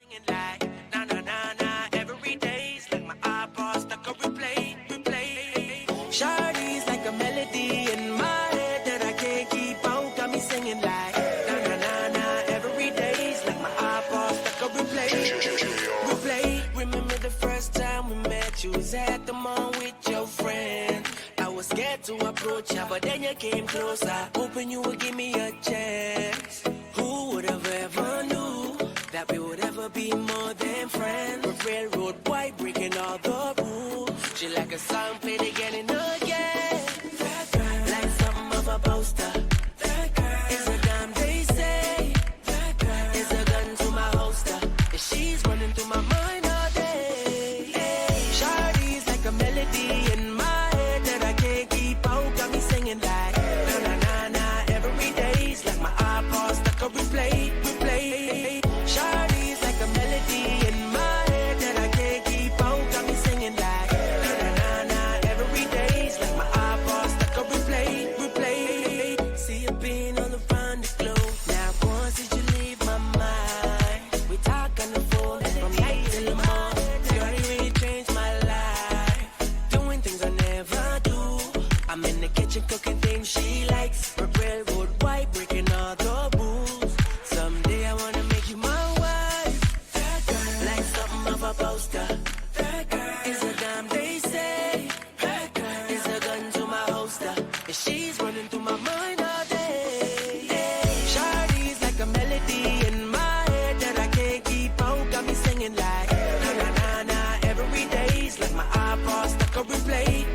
Singing like na na na na every day's like my iPod stuck on replay. Shawty's like a melody in my head that I can't keep out. Got me singing like na na na na every day's like my iPod stuck on replay. Remember the first time we met? You was at the mall with your friend. I was scared to approach ya, but then you came closer, hoping you would give me a chance. Who would have ever knew that we would ever be more than friends? A railroad white breaking all the rules. She like a song played again and again. That girl, like something of a poster. That girl is a dime, they say. That girl is a gun to my holster. And she's running through my mind all day. Shawty's like a melody in my head that I can't keep out. Got me singing like na na na na every day's like my iPod stuck on replay. Shawty's like a melody in my head that I can't keep out. Got me singing like na na na na every day's like my iPod stuck on replay. See you been all around the globe. Now once did you leave my mind? We talk on the phone from night till the morning. Girl, you really changed my life. Doing things I never do. I'm in the kitchen cooking things she likes. A railroad white breaking all the rules. Someday I wanna make you my wife. That girl, like something of a poster. That girl is a dime, they say. That girl is a gun to my holster. And she's running through my mind all day. Shawty's like a melody in my head that I can't keep out. Got me singing like na na na na every day's like my iPod stuck on replay.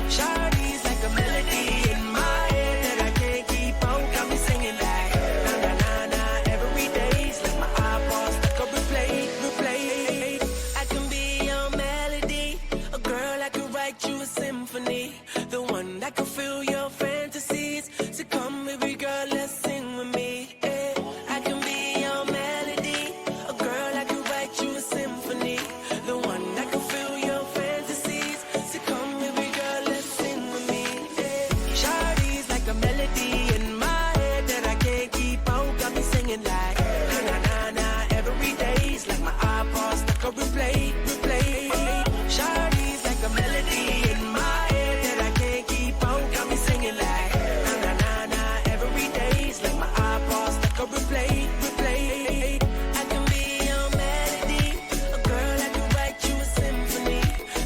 Shawty's like a melody in my head that I can't keep out. Got me singing like na na na na every day's like my iPod stuck on replay. I can be your melody, a girl that could write you a symphony, the one that can fill your fantasies. So come, baby girl, let's sing with me. I can be your melody, a girl that could write you a symphony, the one that can fill your fantasies. So come, baby girl, let's sing with me. Shawty's like a melody in my head that I can't keep out. Got me singing like na na na na every day's like my iPod stuck on replay. Shawty's like a melody in my head that I can't keep out. Got me singing like na na na na every day's like my iPod stuck on replay. I can be your melody, a girl that can write you a symphony,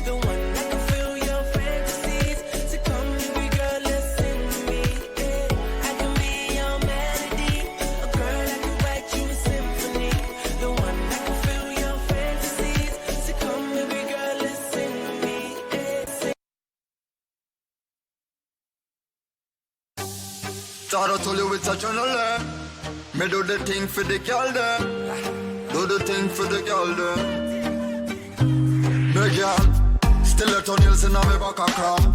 the one that can fill your fantasies. So come, baby girl, let's sing with me. I can be your melody, a girl that can write you a symphony, the one that can fill your fantasies. So come, baby girl, let's sing with me. Thought I told you it's a journal. Me do the thing for the girl them. Do the thing for the girl them. Me girl, still a nails in my back a cram.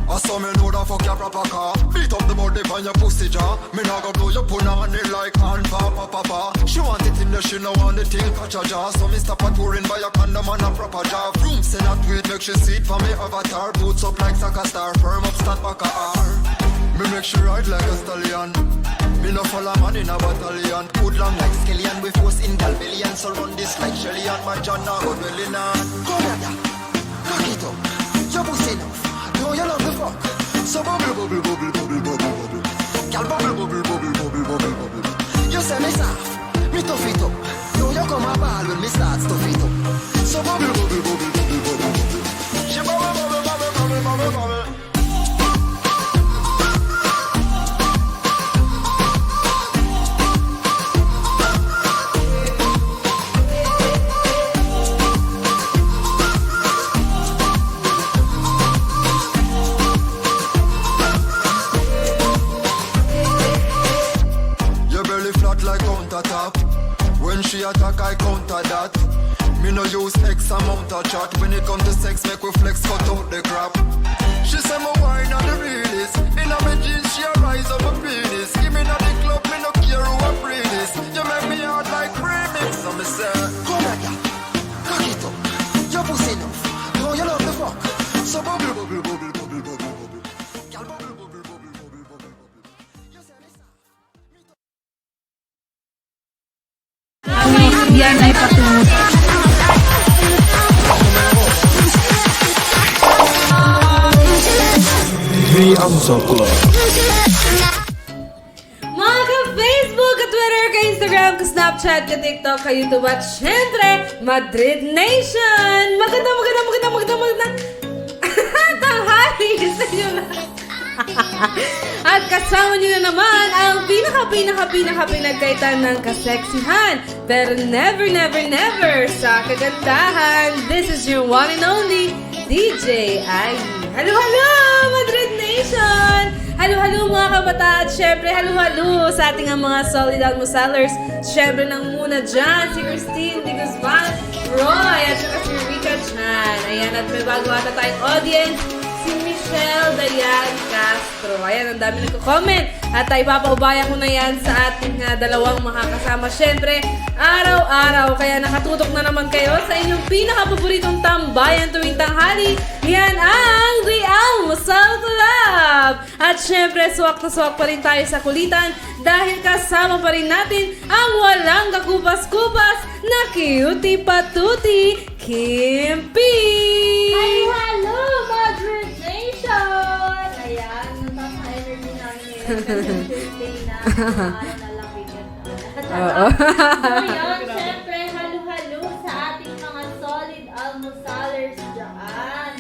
I saw me know that fuck your proper car. Beat up the body on your pussy jaw. Me nah go blow your punna on it like hand papa. She want it in the she no want the thing catch a jaw. So me stop a touring by a condom and a proper jaw. Room send a tweet make she see it for me avatar. Boots up like soccer star, firm up stand back a R. Me make she ride like a stallion. Me no follow man in a battalion. Put long like skeleton with force in Galvelian. So run this like Shelly and my John now go dwelling on. Come here, cock it up. Your pussy enough. No, you love the fuck. So bubble. Girl bubble. You say me soft, me tough it up. No, you come a ball when me start stuff it up. So bubble. She bubble. Like countertop. When she attack, I counter that. Me no use X amount of chat. When it come to sex, make we flex, cut out the crap. She say my wine on the realest. In a me jeans, she a rise up a penis. Give me na the club, me no care who a free this. You make me hard like remix. So me say, come here, girl, cock it up. Your pussy enough. No, you love the fuck. So bubble. Girl, bubble. You say me soft. Yan ay patungo. Mga ka-Facebook, ka-Twitter, ka-Instagram, ka-Snapchat, ka-TikTok, ka-YouTube, at syempre, Madrid Nation! Magandang tanghali sa inyo na. At kasama niyo na naman ang pinagkaitan ng kaseksihan, pero never sa kagandahan. This is your one and only DJ Ai. Hello, Madrid Nation! Halo mga kabataan, syempre halo sa ating mga solid almosalers. Syempre nang muna dyan, si Christine de Guzman Roy at saka si Rika Chan. Ayan, at may bago ata tayong audience, si Michelle Dayan Castro. Ayan, ang dami nagko-comment. At ay papaubaya ko na yan sa ating dalawang makakasama. Syempre, araw-araw. Kaya nakatutok na naman kayo sa inyong pinaka-paboritong tambayan tuwing tanghali. Yan ang The Almusal Club. At syempre, suwak na suwak pa rin tayo sa kulitan dahil kasama pa rin natin ang walang kakupas-kupas na cutie patuti, Kim P. Hello, Madrid Nation! Ayan, napaka-energy namin ngayon kasi Tuesday na. Nalapigyan Oo. So yun, syempre, halo-halo sa ating mga solid almosalers dyan.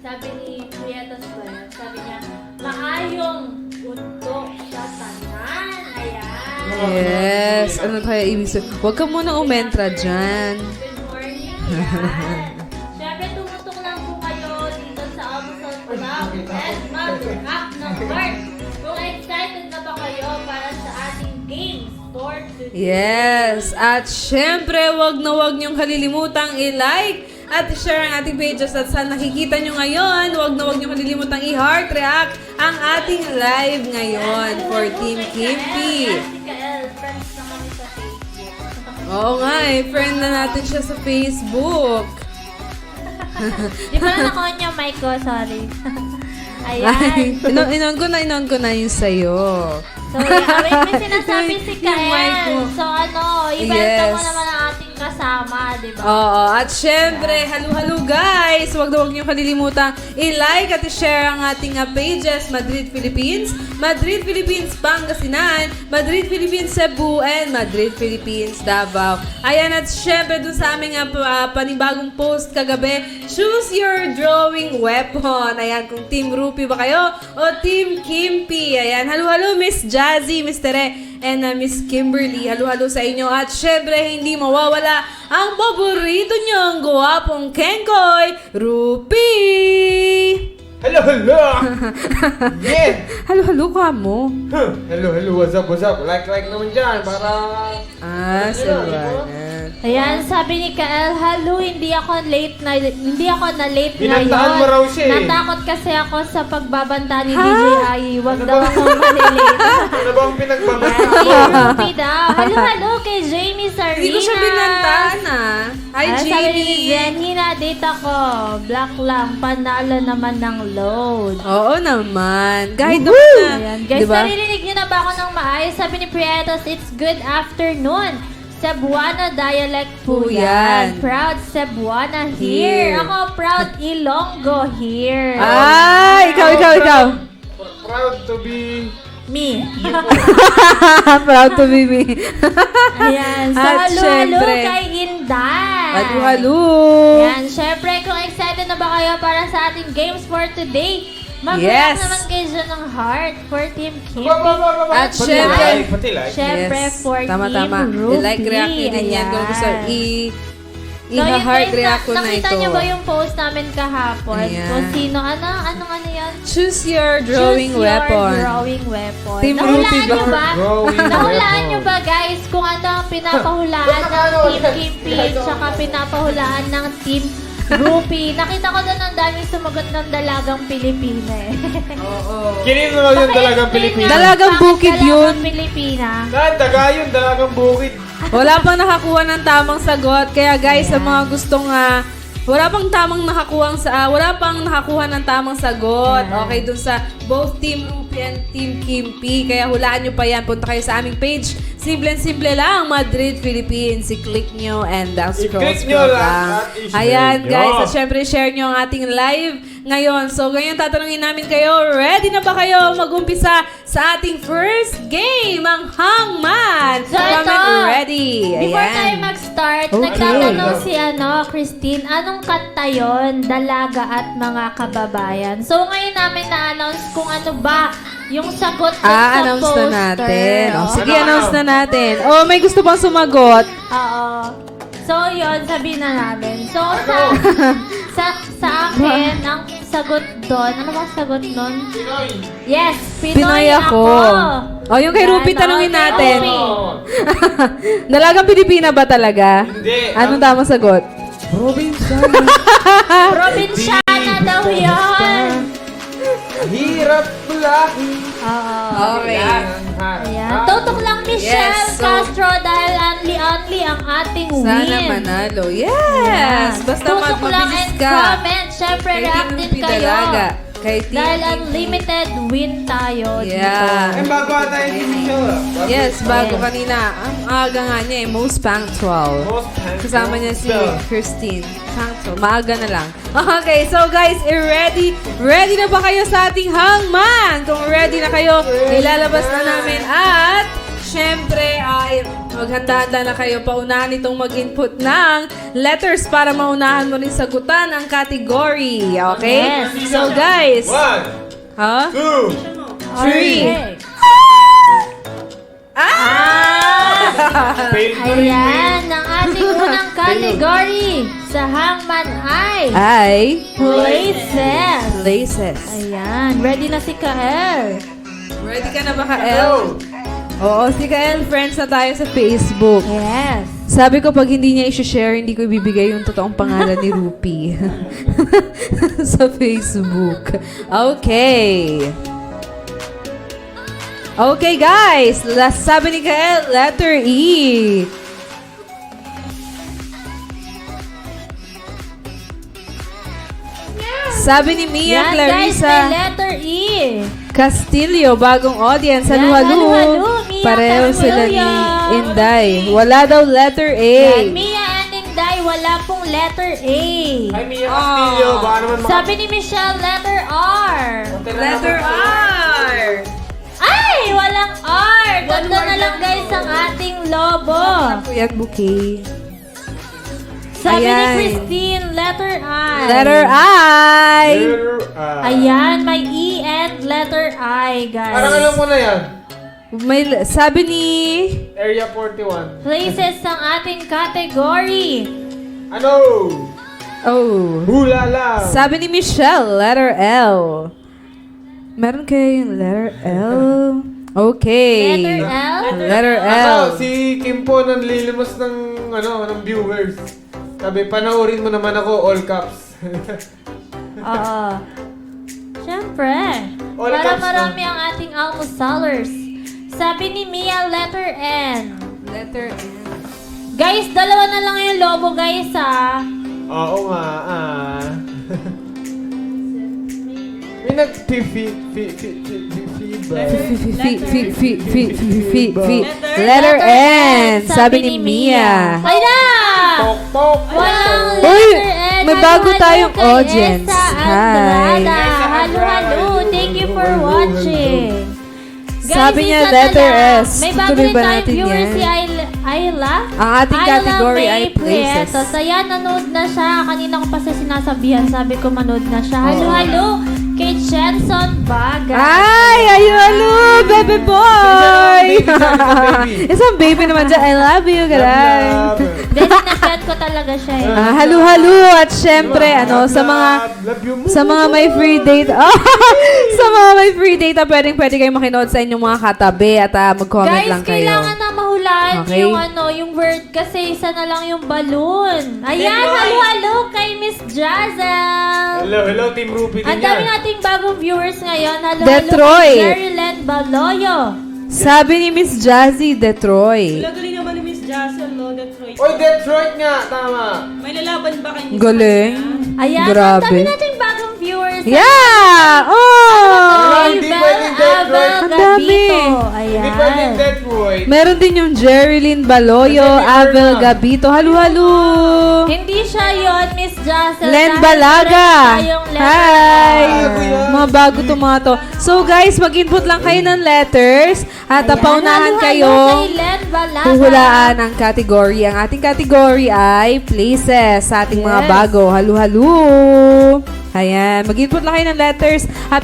Sabi ni Prietos ba yan? Sabi niya, maayong utok sa tanan. Ayan. Yes. Ano kaya ibig sabihin? Huwag ka muna umentra dyan. Good morning. Ayan. Siyempre, tumutok lang po kayo dito sa Almusal Club and mag-up ng heart. Kung excited na ba kayo para sa ating games for today? Yes. At syempre, wag niyong kalilimutang i-like at i-share ang ating pages. At sa nakikita nyo ngayon, wag niyong kalilimutang i-heart react ang ating live ngayon for Team Kimpi. Friends na kami sa Facebook. Oo nga friend na natin siya sa Facebook. Di ba na-on yung mic ko? Sorry. Ay, Ayan. inon ko na yung sa'yo. So, yeah, may sinasabi si Yung mic mo. Kael. So, i-welcome mo Yes. naman ang ating kasama, di ba? Oo, at syempre, halo guys! Huwag niyo kalilimutang i-like at i-share ang ating pages, Madrid Philippines Pangasinan, Madrid Philippines Cebu, and Madrid Philippines Davao. Ayan, at syempre dun sa aming panibagong post kagabi, choose your drawing weapon. Ayan, kung Team Rupi ba kayo o Team Kimpi. Ayan, halo Miss Jazzy, Miss Tere, and Miss Kimberly. Halo sa inyo. At syempre, hindi mawawala ang paborito niyong guwapong Kenkoy, Rupi! Hello! Yeah! Halo ka mo. Hello, what's up? Like naman dyan, para... Sabanan. Ayan, sabi ni Kael, halo, hindi ako na late Binantaan ngayon. mo raw siya eh. Natakot kasi ako sa pagbabanta ni Ha? DJ Ai. Huwag daw akong malilate. Ano ba ang pinagbabasa? Rupi daw. Halo kay Jamie Sarina. Hindi ko siya binantaan Hi, Sabi ni Jamie. Zenny, na-date ako. Black lang, panalo naman ng load. Oo naman. Kahit naman na. Ayan. Guys, Diba? naririnig niyo na ba ako ng maayos? Sabi ni Prietos, it's good afternoon. Cebuana dialect po Po yan. yan. Proud Cebuana Here. here. Ako proud Ilonggo here. Ikaw. Proud to be... Me. Proud to be me. Ayan. So, At halo syempre, kay Inday. Halo. Ayan. Syempre, kung excited na ba kayo para sa ating games for today, Yes. mag-react naman kayo dyan ng heart for Team Kim. At Pati syempre, like, pati like. Syempre, for tama. Team Ruby. I-like react nyo din yan. Kung gusto, So, yun i-heart guys, react ko na nakita ito. niyo ba yung post namin kahapon? Ayan. Kung sino, ano yan? Choose your drawing Choose weapon. your drawing weapon. Team Nahulaan Ruby niyo ba? ba? Drawing Nahulaan weapon. niyo ba guys kung ano ang pinapahulaan ng Team Kimpi tsaka pinapahulaan ng Team Rupi? Nakita ko doon ang daming sumagot ng dalagang Pilipina eh. Kinin mo lang yung dalagang Pilipina. Dalagang bukid yun. Dalagang Pilipina. Saan? Daga yun, dalagang bukid. Wala pang nakakuha ng tamang sagot. Kaya guys, sa mga gustong Wala pang nakakuha ng tamang sagot. Okay, dun sa both Team Rupi and Team Kimpi. Kaya hulaan nyo pa yan. Punta kayo sa aming page. Simple lang, Madrid, Philippines. I-click nyo and scroll I-click nyo lang lang. at i-share Ayan, nyo. guys. At syempre, share nyo ang ating live ngayon. So, ngayon tatanungin namin kayo, ready na ba kayo mag-umpisa sa ating first game, ang Hangman? So, ito, Comment ready. Before Ayan. tayo mag-start, Okay. nagtatanong si Christine, anong kanta yon, Dalaga at Mga Kababayan? So ngayon namin na-announce kung ano ba yung sagot dun sa Announce poster. na natin. Oh, sige, Ano? announce na natin. Oh, may gusto bang sumagot? Oo. So yun, sabihin na namin. So sa akin, ang sagot doon, ano bang sagot doon? Pinoy. Yes, Pinoy ako. Oh, yung kay Rupi, tanungin natin. Dalagang Pilipina ba talaga? Hindi. Anong tamang sagot? Probinsyana daw yun. Hirap bulahi. Oo. Okay. Ayan. Tutok lang Michelle Yes, so- Castro dahil only ang ating Sana win. manalo. Yes! Basta Tutok lang mabilis and ka. comment. Siyempre, Kay react Team din Rupi kayo. Dalaga. Kay Team Dahil Kimpi. unlimited win tayo Yeah. Eh, bago tayo si Michelle. Yes, bago Yes. kanina. Ang aga nga niya eh, most punctual. Most handsome. Kasama niya si Michelle. Christine. Punctual. Maaga na lang. Okay, so guys, ready na ba kayo sa ating hangman? Kung ready na kayo, ilalabas na namin at syempre, maghanda-handa na kayo. Paunahan itong mag-input ng letters para maunahan mo rin sagutan ang category. Okay? Yes. So guys, 1, huh? 2, Three. Okay. fail to Ayan, ang ating unang category sa hangman ay Ay, places. places. Ayan, ready na si Kael. Ready ka na ba, Kael? Oo, si Kael, friends na tayo sa Facebook. Yes. Sabi ko, pag hindi niya i-share, hindi ko ibibigay yung totoong pangalan ni Rupi. Sa Facebook. Okay. Okay, guys. Last sabi ni Kael, letter E. Sabi ni Mia Yan guys, Clarissa may letter E. Castillo, bagong audience. Yan, Halu-halu. halu-halu, Mia Pareho sila ni Castillo. Inday. Wala daw letter A. Yan, Mia and Inday, wala pong letter A. Ay, Mia Castillo. Baka naman Sabi ni Michelle, letter R. Letter R. Ay, walang R. Ganda na lang guys ang ating lobo. Yan, bouquet. Sabi ni Ayan. Christine, letter I. Letter I. Ayan, may E and letter I, guys. Parang alam ko na yan. Sabi ni... Area 41. Places ang ating category. Ano? Oh. Hula lang. Sabi ni Michelle, letter L. Meron kayo yung letter L? Okay. Letter L? Letter L. Si Kim po nanlilimos ng, ng viewers. Sabi, panoorin mo naman ako, all caps. Oo. Siyempre. All Para caps marami ang ating almosalers. Sabi ni Mia, letter N. Letter N. Guys, dalawa na lang yung lobo, guys, ha? Oo nga, May Letter N. Sabi ni Mia. Ay na! Tok-tok. Walang Uy, letter N. may bago Halo-halo tayong kay audience. Esa Hi. Andrada. Halo-halo. Thank you for watching. Guys, Sabi niya, isa na letter lang. S. May bago Tuloy rin ba tayong natin viewer yan? si Ayla. Ang ating category ay places. So, ayan, nanood na siya. Kanina ko pa siya sinasabihan. Sabi ko, manood na siya. Halo-halo kay Chenson Baga. Ay, ayun, baby boy! Baby. Isang baby naman dyan. I love you, garay. Then, na-send ko talaga siya eh. Halu-halu at syempre, sa mga may free date, sa mga may free date, pwede kayong makinood sa inyong mga katabi at mag-comment Guys, lang kayo. kailangan na mahulaan Okay. yung word kasi isa na lang yung balloon. Ayan, Hello. halo-halo kay Miss Jazel. Hello, Team Rupi din Ang dami yan. nating bagong viewers ngayon. Halo-halo Detroit. kay Jerryland Baloyo. Sabi ni Miss Jazzy, Detroit. Jassel, no? Detroit. Oy, Detroit nga! Tama! May lalaban ba kayo? Galing. Ayan, Grabe. ang dami nating bagong viewers. Yeah! Oh! Hindi pwedeng Detroit. Ang dami. Hindi pwedeng Ayan. Detroit. Meron din yung Jerilyn Baloyo, Abel Gabito. Halo-halo! Hindi siya yon, Miss Jassel. Len Dahil Balaga! meron tayong letter Hi! Bago yan. Mga bago to mga to. So guys, mag-input lang kayo ng letters at Ayan, paunahan halo-halo kayo kay Len Balaga. huhulaan ang category. Ang ating category ay places sa ating mga Yes. bago. Halo-halo! Ayan, mag-input lang kayo ng letters at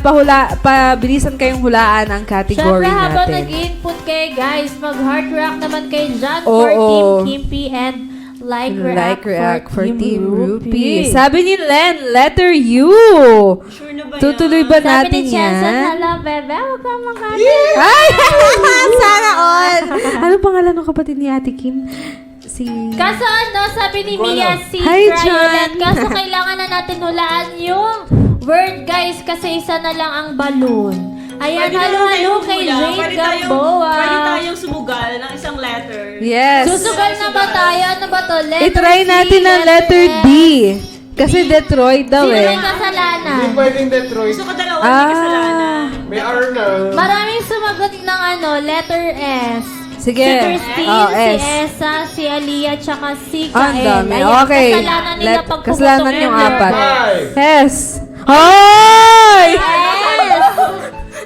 pabilisan kayong hulaan ang category Siyempre, habang natin. nag-input kayo, guys, mag-heart rock naman kayo dyan Oo. for Team Kimpy and like react for Team Rupi. Rupi. Sabi ni Len, letter U. Sure na ba yan? Tutuloy ba Sabi natin ni Jensen, yan? hala, bebe, huwag kang makati. Ay! Sana all! Ano pangalan ng kapatid ni Ate Kim? Si... Kaso ano, sabi ni Mia, si Hi, Cryolet, John. kaso kailangan na natin hulaan yung word, guys, kasi isa na lang ang balloon. Ayan, Pwede naman halo-halo tayong kay hula. Jade Pwede tayong- Gamboa. Pwede tayong sumugal ng isang letter. Yes. Susugal na ba tayo? Ano ba to? Letter I-try C, natin ang letter S. D. Kasi Detroit daw Sino eh. may kasalanan? Hindi pwedeng Detroit. Gusto ko dalawa, hindi kasalanan. May R na. Maraming sumagot ng ano, letter S. Sige. Si Christine, Oh, si S. Esa, si Aliyah, tsaka si Ah, ang Kael. dami. Ayan, Okay. kasalanan nila pag Kasalanan pumutok yung letter apat. Five. Yes. Hoy! S.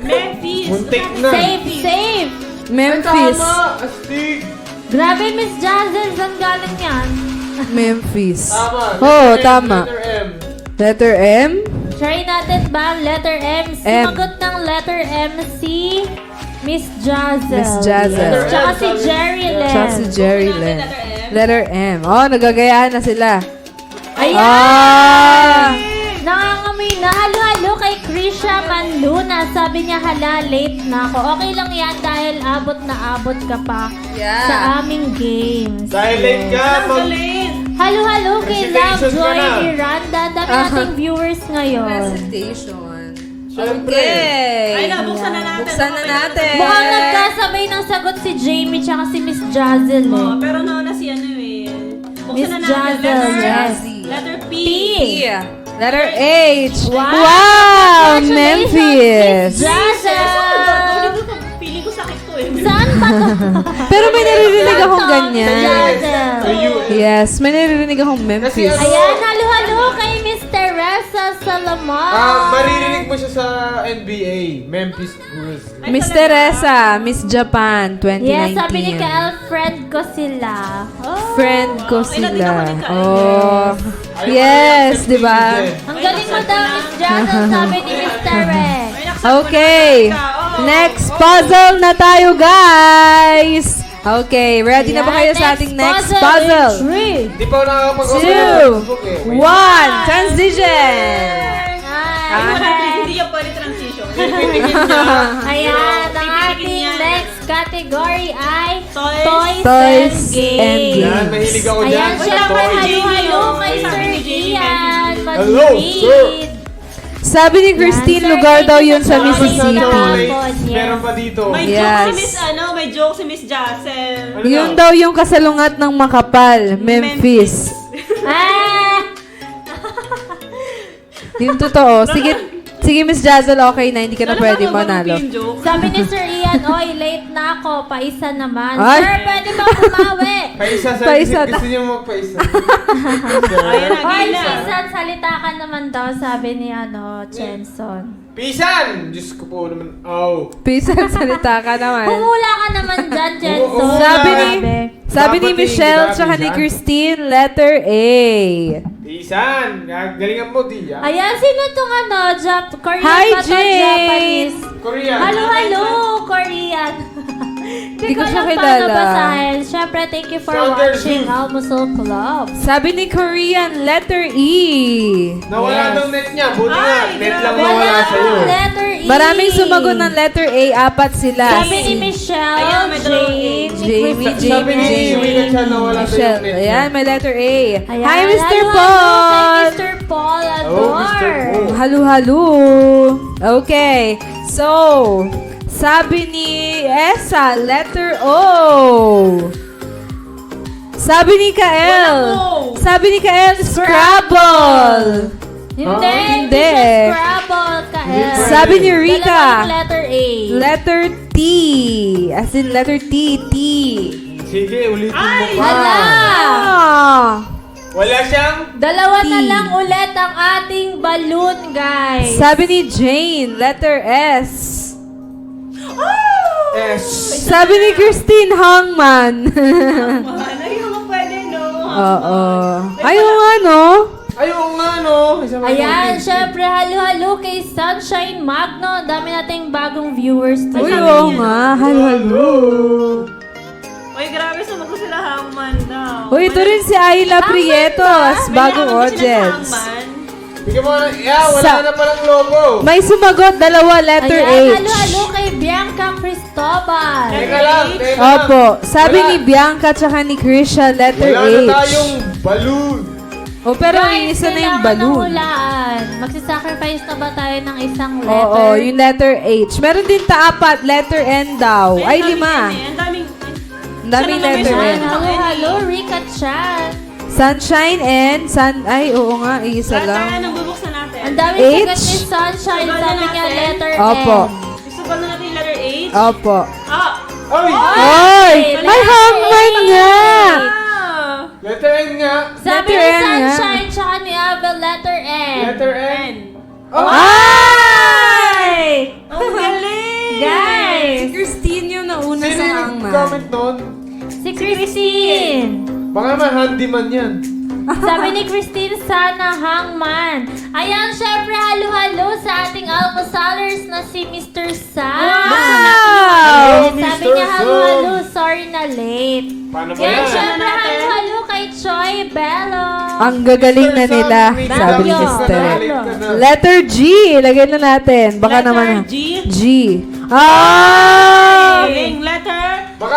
Memphis. Muntik na. Safe, safe. Memphis. Tama! Astig! Grabe, Miss Jazzle, saan galing yan? Memphis. Tama. Oh, Letter M, tama. Letter M. Letter M. Try natin ba ang letter M? Sumagot ng letter M si Miss Jazzle. Miss Jazzle. Tsaka si Jerry Len. Tsaka si Jerry Len. Letter M. Oh, nagagayaan na sila. Ayan! Ah! Nangangamoy na halo-halo kay Krisha Manluna. Sabi niya, hala, late na ako. Okay lang yan dahil abot na abot ka pa sa aming games. Dahil late ka, mag... Halo-halo kay Love Presentations ka Joy na. Miranda. Dami nating viewers ngayon. Presentation. Siyempre. Ay, Okay. nabuksan na natin. Buksan na natin. Mukhang nagkasabay ng sagot si Jamie tsaka si Miss Jazzle. Oh, Eh. pero nauna si ano eh. Miss Buksan na natin. Jazzle, yes. Letter P. P. Letter H. Wow! Wow! Congratulations, Memphis. Miss Jazzle! Pili ko sakit to eh. Saan pa to? Pero may naririnig Saan akong to? ganyan. Jazzle. Ayun. Yes, may naririnig akong Memphis. Kasi Ayan, halo-halo kay Miss Teresa Salomon. maririnig mo siya sa NBA. Memphis Grizzlies. Miss Teresa, Miss Japan, 2019. Yes, sabi ni Kael, friend ko sila. Oh. Friend ko Kailan din ako sila. ni Kael. Oh. Ayaw Yes, ko di ba? accept Ang galing mo daw, Miss Jazzle, sabi ni Miss Terex. Okay. Next puzzle na tayo, guys. Okay, ready na ba kayo sa ating next puzzle? 3. Di pa ako nakakapag-open ng 2, Facebook eh. Wait. 1, transition! Hindi yan pwede transition. Ayan, ang ating next category ay Toys. Toys and and Games. Yan, mahilig ako dyan. Ayan, sa syempre, toys. halo-halo kay Sabi Sir ni Jamie, Ian. Hello, sir. Madrid. Sabi ni Christine, Yan, sir, lugar daw thank you yun sa so much. Mississippi. Kahapon, yes. Meron pa dito. May Yes. joke si Miss may joke si Miss Jassel. Ano Yun daw yung kasalungat ng Makapal, Memphis. Ah! Yung totoo. Sige Miss Jazzle, okay na. Hindi ka na pwede manalo. Sabi ni Sir Ian, oy, late na ako. Paisa naman. Ay. Sir, pwede ba bumawi? Paisa sa Paisa gusto niyo magpaisa. Ayan na, Oy, gila. Pisan, salita ka naman daw, sabi ni Chenson. Pisan! Diyos ko po naman. Oh. Pisan, salita ka naman. Humula ka naman dyan, Chenson. Oo, Sabi nga. Sabi ni Dapat Michelle hindi tsaka ni Pisan. Christine, letter A. Pisan! Galingan mo, di ah. Ayan, sino tong Korean Hi, ba to? Jane! Japanese? Korea. Halo, Korean. Hindi ko siya alam kilala. paano basahin. Siyempre, thank you for Soccer watching Zoo. Almusal Club. Sabi ni Korean, letter E. Nawala Yes. daw net niya. Buti nga, Ay, net lang grabe. nawala sa'yo. Letter E. Maraming sumagot ng letter A, apat sila. Sabi ni Michelle, Ayan, may dalawang Jane, Jamie, Sabi ni Jamie. Wina siya nawala sa'yo Michelle. net niya. Ayan, may letter A. Ayan, Hi, Mr. halo-halo Paul! Kay Mr. Paul Oh, Mr. Ador. Paul. Halo-halo. Okay. So, sabi ni Esa, letter O. Sabi ni Kael. Sabi ni Kael, Scrabble. Hindi, Hindi. siya Scrabble, Kael. Sabi ni Rika. Dalawang letter A. Letter T. As in letter T. T. Sige, ulitin mo pa. Hala! Ah. Wala siyang... Dalawa na T. lang ulit ang ating balloon, guys. Sabi ni Jane, letter S. S. Sabi ni Christine, hangman. Ayaw mo pwede, no? Oo. Ayaw nga, no? Ayaw nga, no? Isang Ayan, syempre, halo-halo kay Sunshine Magno. Ang dami nating bagong viewers Uy, today. oo nga. Halo-halo. Uy, grabe, sumagot sila hangman daw. Uy, ito rin si Ayla Prieto as bagong audience. Bigyan mo na... Yeah, wala Sa- na palang logo. May sumagot, dalawa, letter Ayan, H. halo-halo kay Bianca Cristobal. Teka lang, teka lang. Opo. Sabi Wala. ni Bianca tsaka ni Krisha, letter Wala na H. tayong balloon. O, pero Guys, isa na yung kailangan balloon. ng hulaan. Magsisacrifice na ba tayo ng isang letter? Oo, yung letter H. Meron din apat, letter N daw. Ay, 5. Ang daming... Ang daming letter Ayan, N. halo-halo, Rika Chan. Sunshine and ay, oo nga, isa Tayo lang. nang bubuksan natin. Ang daming H. sagot ni Sunshine. Sagot Sabi na niya natin. letter Opo. N. Gusto ba na natin yung letter H? Opo. Ah! Ay! Oy! Ay, hangman nga! Ah! Letter N nga. Sabi Letter ni N nga. Sunshine tsaka ni Abel, letter N. Letter N. Ay! Ang galing! Guys, Si Christine yung nauna Sino sa yung hangman. nag-comment nun? si Christine. Baka naman handyman yan. Sabi ni Christine, sana hangman. Ayan, syempre, halo-halo sa ating almosalers na si Mr. Sam. Hello, Sabi Mr. niya, Sam. halo-halo, sorry na late. Paano ba Yan, yan? syempre, halo-halo kay Choi Bello. Ang gagaling na Mr. nila, Sam, sabi ni Bagyo. Sister. Bagyo. Letter G, ilagay na natin. Baka Letter naman. G. G. Ay! Galing letter. Baka...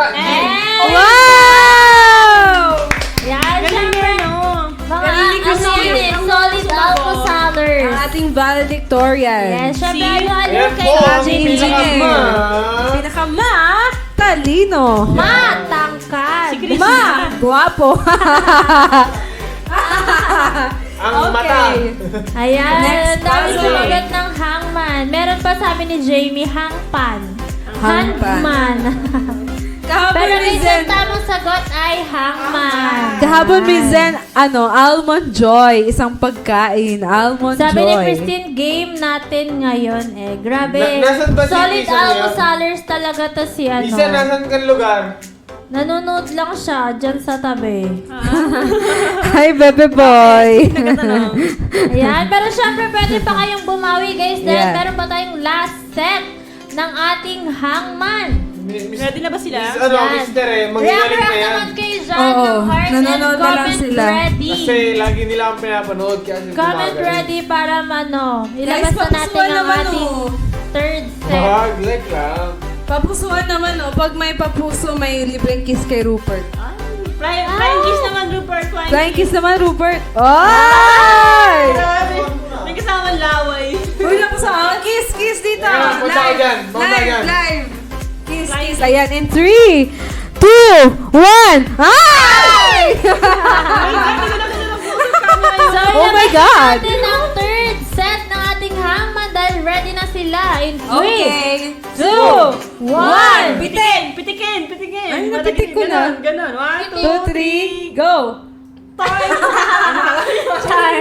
Wow! Yan, Galing syempre, yun, no? mga Galing ni ano Christine. yan eh, solid almosalers. Ang ating valedictorian. Yes, syempre, Si- halo-halo Ayan kay po, ang Jimmy pinakama. Pinakama-talino. Matangkad. Si Chris. Ma! Guwapo. Ang mata. Ayan, Next dami puzzle. sumagot ng hangman. Meron pa sabi ni Jamie, hangpan. Hangpan. Hangman. Kahapon Pero may isang Zen. tamang sagot ay hangman. Kahapon may Zen, almond joy. Isang pagkain. Almond Sabi joy. ni Christine, game natin ngayon eh. Grabe. Nasaan ba si Solid Lisa niya? almosalers talaga to si ano. Isa, nasan kang lugar? Nanonood lang siya dyan sa tabi. Hi, Bebe Boy. Ayan, pero syempre pwede pa kayong bumawi guys dahil Yeah. meron pa tayong last set ng ating hangman. Ready na ba sila? Ano, Yan. mister eh, mangyayari na React yan. naman kayo dyan Oo, ng hearts and nanonood na lang comment sila. ready. Kasi lagi nila ang pinapanood kaya sila Comment gumagaling. ready para ilabas na natin papusuan ang naman, ating oh. third set. Wag, like lang. Papusuan naman, oh. Pag may papuso, may libreng kiss kay Rupert. Flying kiss naman, Rupert. Flying kiss naman, Rupert. Ay! Grabe. May kasamang laway. Uy, naku sa kiss, kiss dito. Ayan, punta ka dyan. Punta ka dyan. Live. Kiss, kiss. Ayan, in 3, 2, 1. Ay! So, Oh my ilabas God! natin ang third set ng ating hangman dahil ready na sila in 3, 2, 1. Pitikin! Pitikin! Pitikin! Ay, napitik ko na. Ganon. 1, 2, 3, go! Char.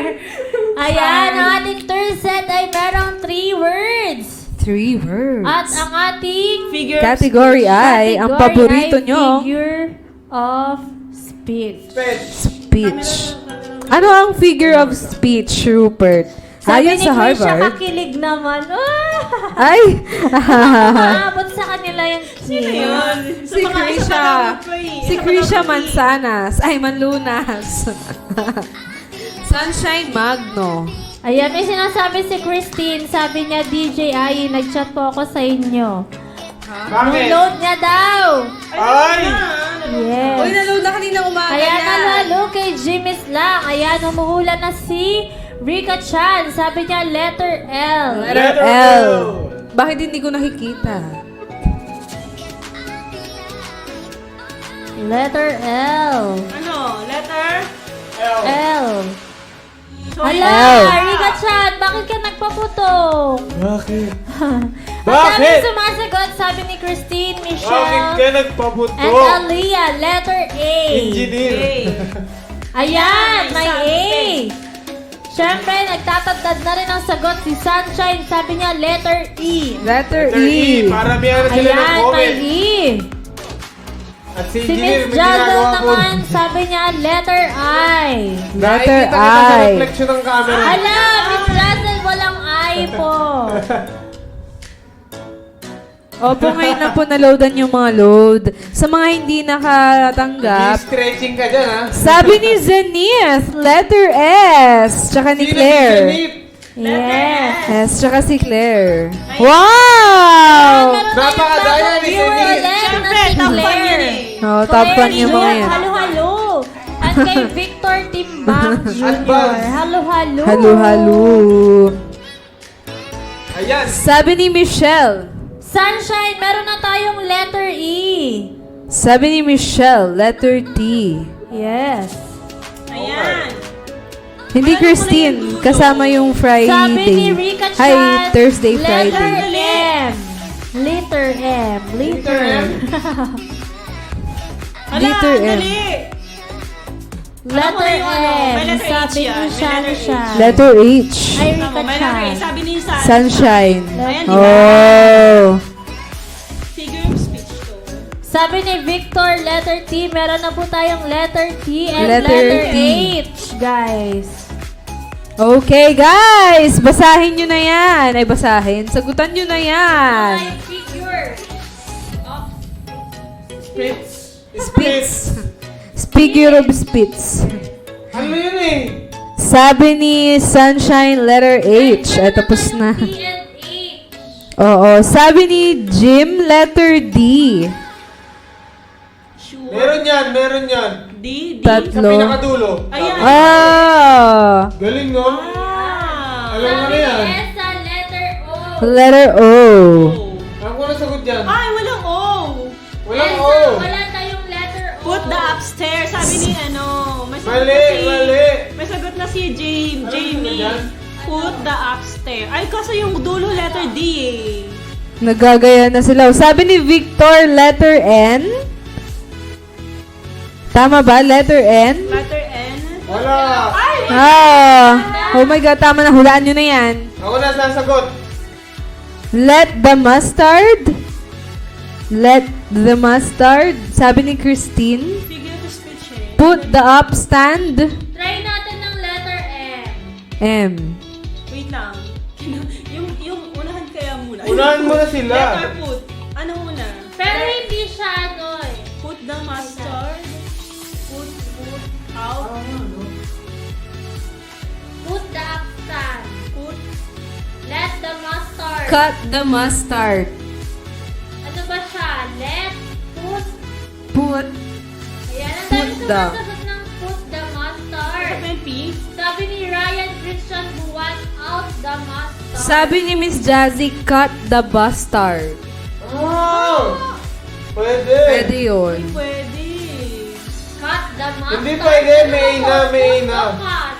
Ayan, ang ating third set ay merong 3 words. 3 words. At ang ating Figure. Category ay, ang paborito ay nyo, figure of speech. Pet. speech. Ano ang figure of speech, Rupert? Sabi Ayon ni sa Krisha, Harvard. kakilig naman. Ay! Maabot sa kanila yung Sino yun? Si Krisha. Si Krisha Mansanas. Ay, Manlunas. Sunshine Magno. Ayan, may sinasabi si Christine. Sabi niya, DJ Ai, nag-chat po ako sa inyo. Bakit? Load niya daw. Ay! Yes. Uy, naload na kanina umaga Ayan, na. halo kay Jimmy's lang. Ayan, humuhula na si Rika Chan. Sabi niya, letter L. Letter L. Bakit hindi ko nakikita? Letter L. Ano? Letter? L. Sorry. Hala, Rika-chan, bakit ka nagpaputok? Bakit? Ang Bakit? dami sumasagot, sabi ni Christine, Bakit Michelle, ka nagpabuto? and Aliyah. Letter A. Engineer. Ayan, may A. Sabi. Siyempre, nagtatagdad na rin ang sagot si Sunshine. Sabi niya, letter E. Letter Letter E. E. Para may ano sila ng Ayan, may comment. E. At si Si Engineer, Miss may Jazzle ginagawa po. naman, sabi niya, letter I. Letter Nakikita kita sa I. reflection ng camera. Hala, Miss Jazzle, walang I po. Opo, ngayon na po na-loadan yung mga load. Sa mga hindi nakatanggap, Stretching ka dyan, ha? sabi ni Zenith, letter S. Tsaka ni Sino si Claire. Janip? Yes. S, tsaka si Claire. Wow! Meron Napakadaya tayong ni viewer Zenith. ulit na Siyempre, si top 1 yan Claire. eh. Oh, top 1 yung mga yan. Halo-halo. At kay Victor Timbang Jr. Advance. Halo-halo. Halo-halo. Ayan. Sabi ni Michelle. Sunshine, meron na tayong letter E. Sabi ni Michelle, letter T. Yes. Ayan. Hindi Christine, kasama yung Friday. Sabi ni Rika Chan, Ay, Thursday, letter Friday. M. Letter M. Letter M. Hala, Letter M. dali. Letter Alam ko na yung ano, may M. letter H Sabi yan. ni May letter H. Sunshine. Letter H. Ay, Tama, Rika may letter A. Chan. Sabi ni Sun. Sunshine. Ayan, di ba? Oh. Figure of speech to. Sabi ni Victor, letter T. Meron na po tayong letter T and Letter letter T. H, guys. Okay, guys. Basahin nyo na yan. Ay, basahin. Sagutan nyo na yan. Ay, figure. Oh, Spits. Figure of spits. Ano yun eh? Sabi ni Sunshine, letter H. Ay, tapos na. T and H. Oo. Sabi ni Jim, letter D. Sure. Meron yan, meron yan. D, D. Sa Tatlo. pinakadulo. Ayan. Ah. Galing, no? Ah. Alam mo Sabi na ni yan. Esa, letter O. Letter O. Alam ko na sagot dyan. Ay, walang O. Walang Esa, O. wala tayong letter O. Put the upstairs. Sabi ni ano. May sagot Mali, na si, mali. May sagot na si Ano Jamie. yan? Put the upstairs. Ay, kasi yung dulo letter D eh. Nagagaya na sila. Sabi ni Victor, letter N. Tama ba? Letter N? Letter N. Wala. Ay, Ah. Oh my God, tama na. Hulaan nyo na yan. Ako na sasagot. Let the mustard. Let the mustard. Sabi ni Christine. figure of speech eh. Put the upstand. Try natin ng letter M. M. Wait lang. yung unahan kaya muna. Unahan mo na sila. Letter put. Ano muna? Pero hindi siya, ano eh. Put the mustard. Put out. Put the upstand. Put. Let the mustard. Cut the mustard. Ano ba siya? Let, put. Put. Ayan, ang dami Put the. sumasagot ng put the mustard. Sabi yung P. Sabi ni Ryan Christian Buwan, out the mustard. Sabi ni Miss Jazzy, cut the bustard. Oh! Pwede. Pwede yun. Pwede. Cut the mustard. Hindi pwede, may na, may na. Put o cut?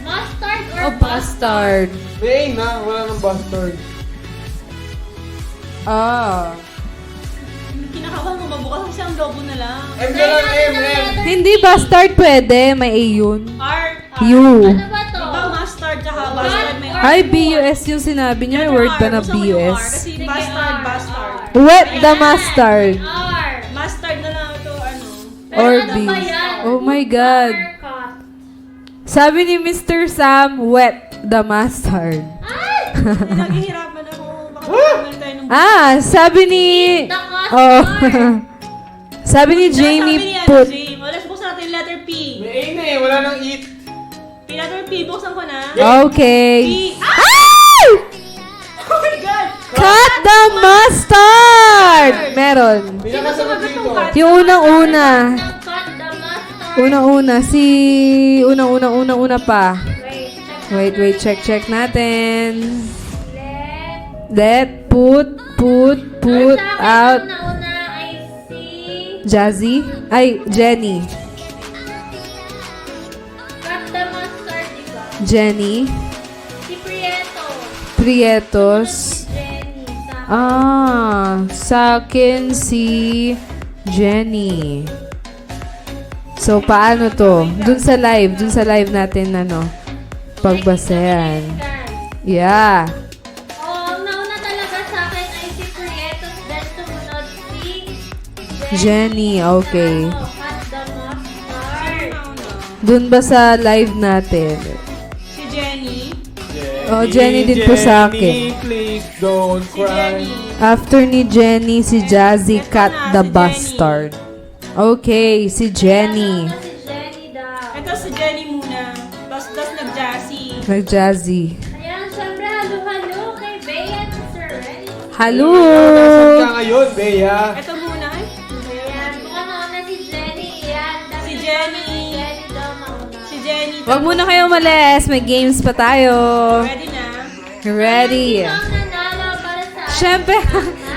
Mustard or Oh, bustard. May na, wala nang bastard. Ah. Kinakabahan ko, mabukas kasi ang logo na lang. M na lang, M, M. Hindi bustard pwede. May A yun. R. U. Ano ba to? Diba mustard tsaka bastard may R? Ay, BUS yung sinabi niya. May word ba na Gusto ko yung R BUS? kasi Sige, bastard, R, bastard. Wet the mustard. R. Mustard na lang ito, ano. Pero Or ano B. ba yan? Oh my God. Uppercut. Sabi ni Mr. Sam, wet the mustard. Ay! Naghihirapan ako. Baka magkamali tayo ng Ah, sabi ni... The custard. Oh. Sabi ni Sabi Jamie, ni ano, put... Jamie. O, let's buksan natin yung letter P. May A na eh, wala nang eat. Yung letter P, buksan ko na. Okay. P. Ah! Ay! Oh my God! Cut the mustard! Meron. Pinakasagot dito. Yung unang-una. Ng cut the mustard. Unang-una. Si... Unang-una pa. Wait, check. Wait. Check natin. Let. Let, put Ang sa akin, out. Una-una ay C. Jazzy? Ay, Jenny. Cut the mustard, diba? Jenny. Si Prieto. Prietos. Jenny. Sa Sa akin si Jenny. So, paano to? Dun sa live natin, pagbasehan. Yeah. ang nauna talaga sa akin ay si Prieto, then sumunod si Jenny, okay. Cut the mustard. Dun ba sa live natin? Si Jenny. Oh, Jenny din po sa akin. Please don't Si Jenny. After ni Jenny, si Jazzy Cat the si Bastard. Okay, si Jenny. Si Jenny daw. Ito si Jenny muna. Tapos nag-Jassy. Nag-Jazzy. Ayan, syempre, halo-halo kay Bea at Sir Ren. Hello! Nasaan ka ngayon, Bea? Ito muna. Ayan, mukhang nauna si Jenny. Ayan, Si Jenny. Jenny daw mauna. Si Jenny. Wag muna kayo umalis. May games pa tayo. Ready na? Ready. Sino ang nanalo para sa Siyempre,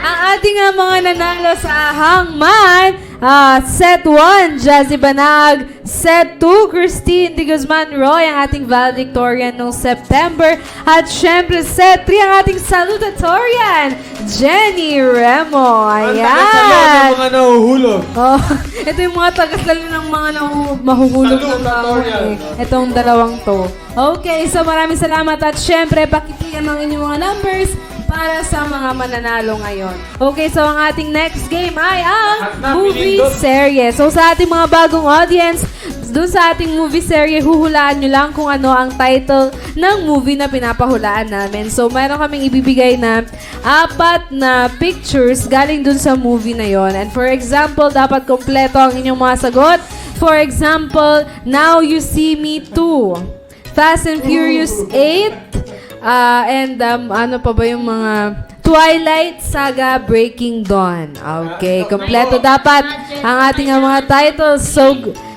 ang ating mga nanalo sa Hangman, Set 1, Jazzy Banag. Set 2, Christine de Guzman Roy, ang ating valedictorian noong September. At siyempre, Set 3, ang ating salutatorian, Jenny Remo. Ang tagasalo ng Ayan. mga nahuhulog. Oh, ito yung mga tagasalo ng mga mahuhulog na Salutatorian. Itong dalawang to. Okay, so maraming salamat at syempre, pakitiyan ang inyong mga numbers para sa mga mananalo ngayon. Okay, so ang ating next game ay ang Lahat na, movie pinindot. serye. So sa ating mga bagong audience, doon sa ating movie serye, huhulaan nyo lang kung ano ang title ng movie na pinapahulaan namin. So meron kaming ibibigay na 4 na pictures galing dun sa movie na yon. And for example, dapat kompleto ang inyong mga sagot. For example, Now You See Me 2, Fast and Furious 8, and ano pa ba yung mga Twilight Saga Breaking Dawn. Okay, kompleto dapat ang ating mga titles. So,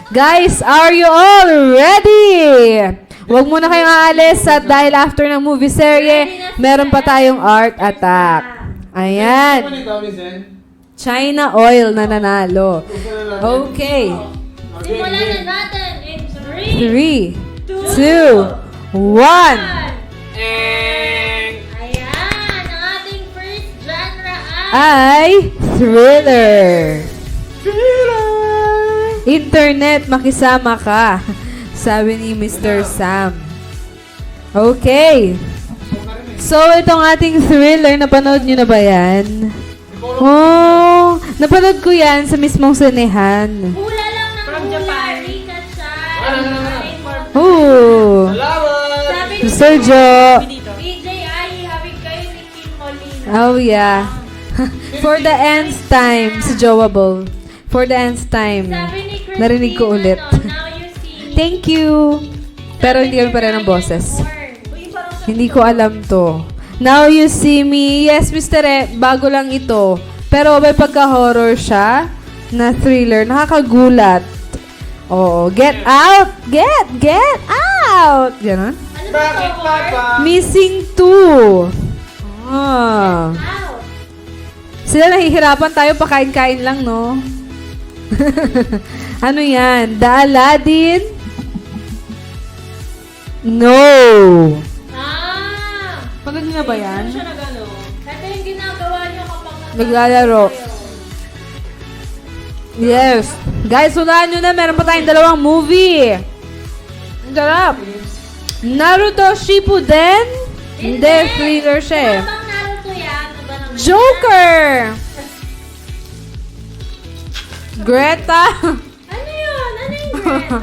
guys, are you all ready? Huwag muna kayong aalis at dahil after ng movie serye, meron pa tayong art attack. Ayan. Ano ito, Miss Zen? China Oil na nanalo. Okay. Simulan na natin in 3, 3, 2, 1. Ayan, ang ating first genre Ay ay thriller. Internet, makisama ka. Sabi ni Mr. Sam. Okay. So, itong ating thriller, napanood nyo na ba yan? Oh, napanood ko yan sa mismong sinehan. hula lang ng From hula, Japan. Rika Chan. Oh, Salamat! Sabi ni Sergio. Dito. DJ Ai, habig kayo ni Kim Molina. Oh, yeah. For the nth time, si Joable. For the nth time. Sabi ni Christine, Narinig ko ulit. Now You See Me. Thank you. Pero hindi kami pa rin ng boses. Hindi ko alam to. Now You See Me. Yes, Mr. Bago lang ito. Pero may pagka-horror siya na thriller. Nakakagulat. Oo. Get out! Get out! Ganon. Ano ba Bakit, ito, Papa? Missing 2. Ah. Out. Sila nahihirapan tayo, pakain-kain lang, no? Ano yan? The Aladdin? No. Pagod na ba yan? Siya na gano'n. Ito yung ginagawa nyo kapag Naglalaro. kayo. Yes. Guys, hulaan nyo na. Meron pa tayong 2 movie. Ang sarap. Naruto Shippuden? Hindi, thriller siya eh. Habang Naruto yan, ano ba naman? Joker! Greta? Ano yun? Ano yung Greta?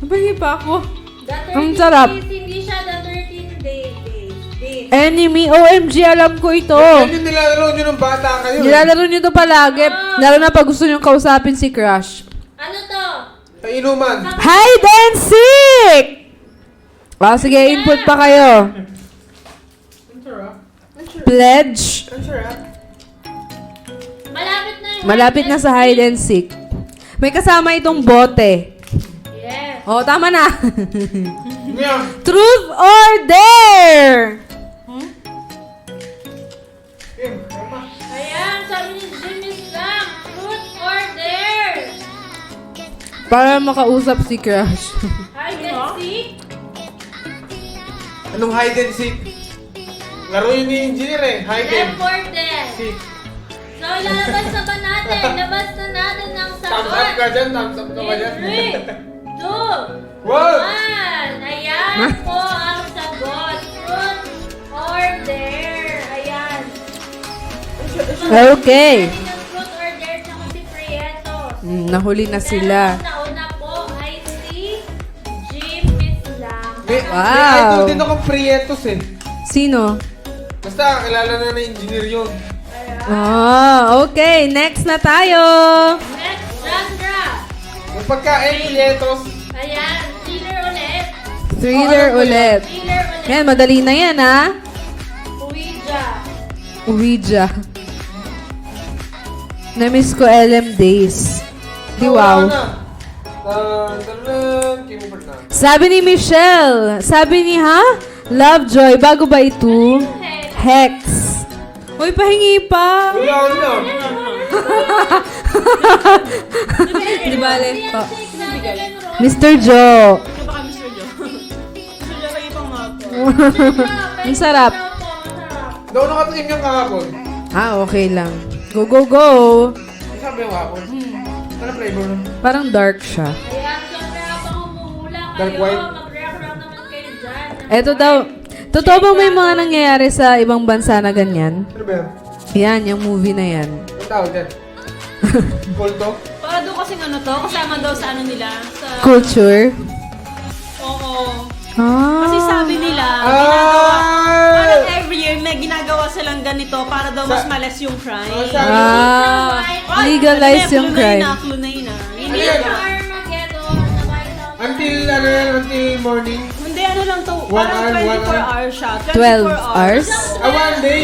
Nabali pa ako. The 13 Ang sarap. days, hindi siya the 13 days. Enemy. OMG, alam ko ito. Yan yung nilalaro nyo ng bata kayo. Nilalaro nyo to palagi. Lalo na pag gusto nyo kausapin si Crush. Ano to? Sa inuman. Hide and seek! Oh, sige, input pa kayo. Pledge. Malapit na yung Malapit na sa hide and seek. May kasama itong bote. Yes. Oh, tama na. Yeah. Truth or dare? Ayan, sabi ni Jimmy Sam, truth or dare? Para makausap si Crush. Hi, Betsy. Anong hide and seek? Laro yun ni engineer eh. Hide and Left for death. seek. So, lalabas na ba natin? Labas na natin ng Thumbs up sagot. ka dyan, thumbs up ka ba dyan? 3, 2, Wow! 1. Ayan po ang sagot. Truth or dare. Ayan. Okay. Ang truth or dare sa si Prieto. Nahuli na sila. Pero ang nauna po ay si Jim Miss lang. May Wow. idol din akong Prietos eh. Sino? Basta, kilala na ng engineer yun. Okay. Next na tayo. Next genre. Yung pagkain, Prietos. Ayan. Thriller ulit. Thriller ulit. Thriller ulit. Yan, madali na yan, ha? Ouija. Ouija. Na-miss ko LM Days. Di wow. Keyboard na. Sabi ni Michelle, sabi ni Lovejoy, bago ba ito? Hex. Uy, pahingi pa. Wala. Di bale. Oh. Mr. Joe. Ano ba ka, Mr. Joe? Mr. Joe, kayo pang mga po. Ang sarap. Daw nakatingin yung kahapon. Okay lang. Go, go, go. Ano sabi yung kahapon? Ano flavor nun? Parang dark siya. Ayan, syempre habang humuhula Dark kayo, white. mag-react naman kayo dyan. Eto daw, totoo bang may mga nangyayari sa ibang bansa na ganyan? Ano ba yan? Yan, yung movie na yan. Ang tawag dyan? Kulto? Para doon kasing ano to, kasama daw sa ano nila, sa... Culture. Oo. Ah. Kasi sabi nila, parang every year may ginagawa silang ganito para daw mas malas yung crime. Legalize yung crime. Clue na yun ah. Ano yan? Armageddon, nakita ko. Until, ano yan? Until morning? Hindi, ano lang to, One parang hour, 24 one hour. hours siya. 12 hours? One day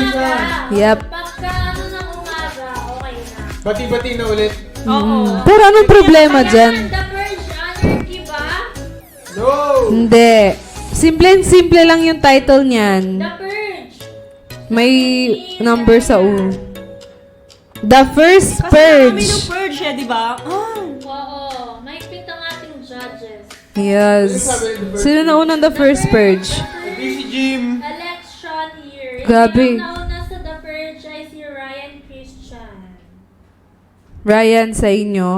siya. Yep. Pagka ano ng umaga, okay na. Bati-bati na ulit. Oo. Pero anong problema dyan? The Purge Anarchy ba? No! Hindi. Simple lang yung title niyan. The Purge. May number sa U. The First Kasi kami Purge. ng purge eh, di ba? Oo, may pit ang ating judges. Yes. Sino na unang The First Purge? Hindi si Jim. Election year. Grabe. Ang nauna sa The Purge ay si Ryan Christian. Ryan, sa inyo.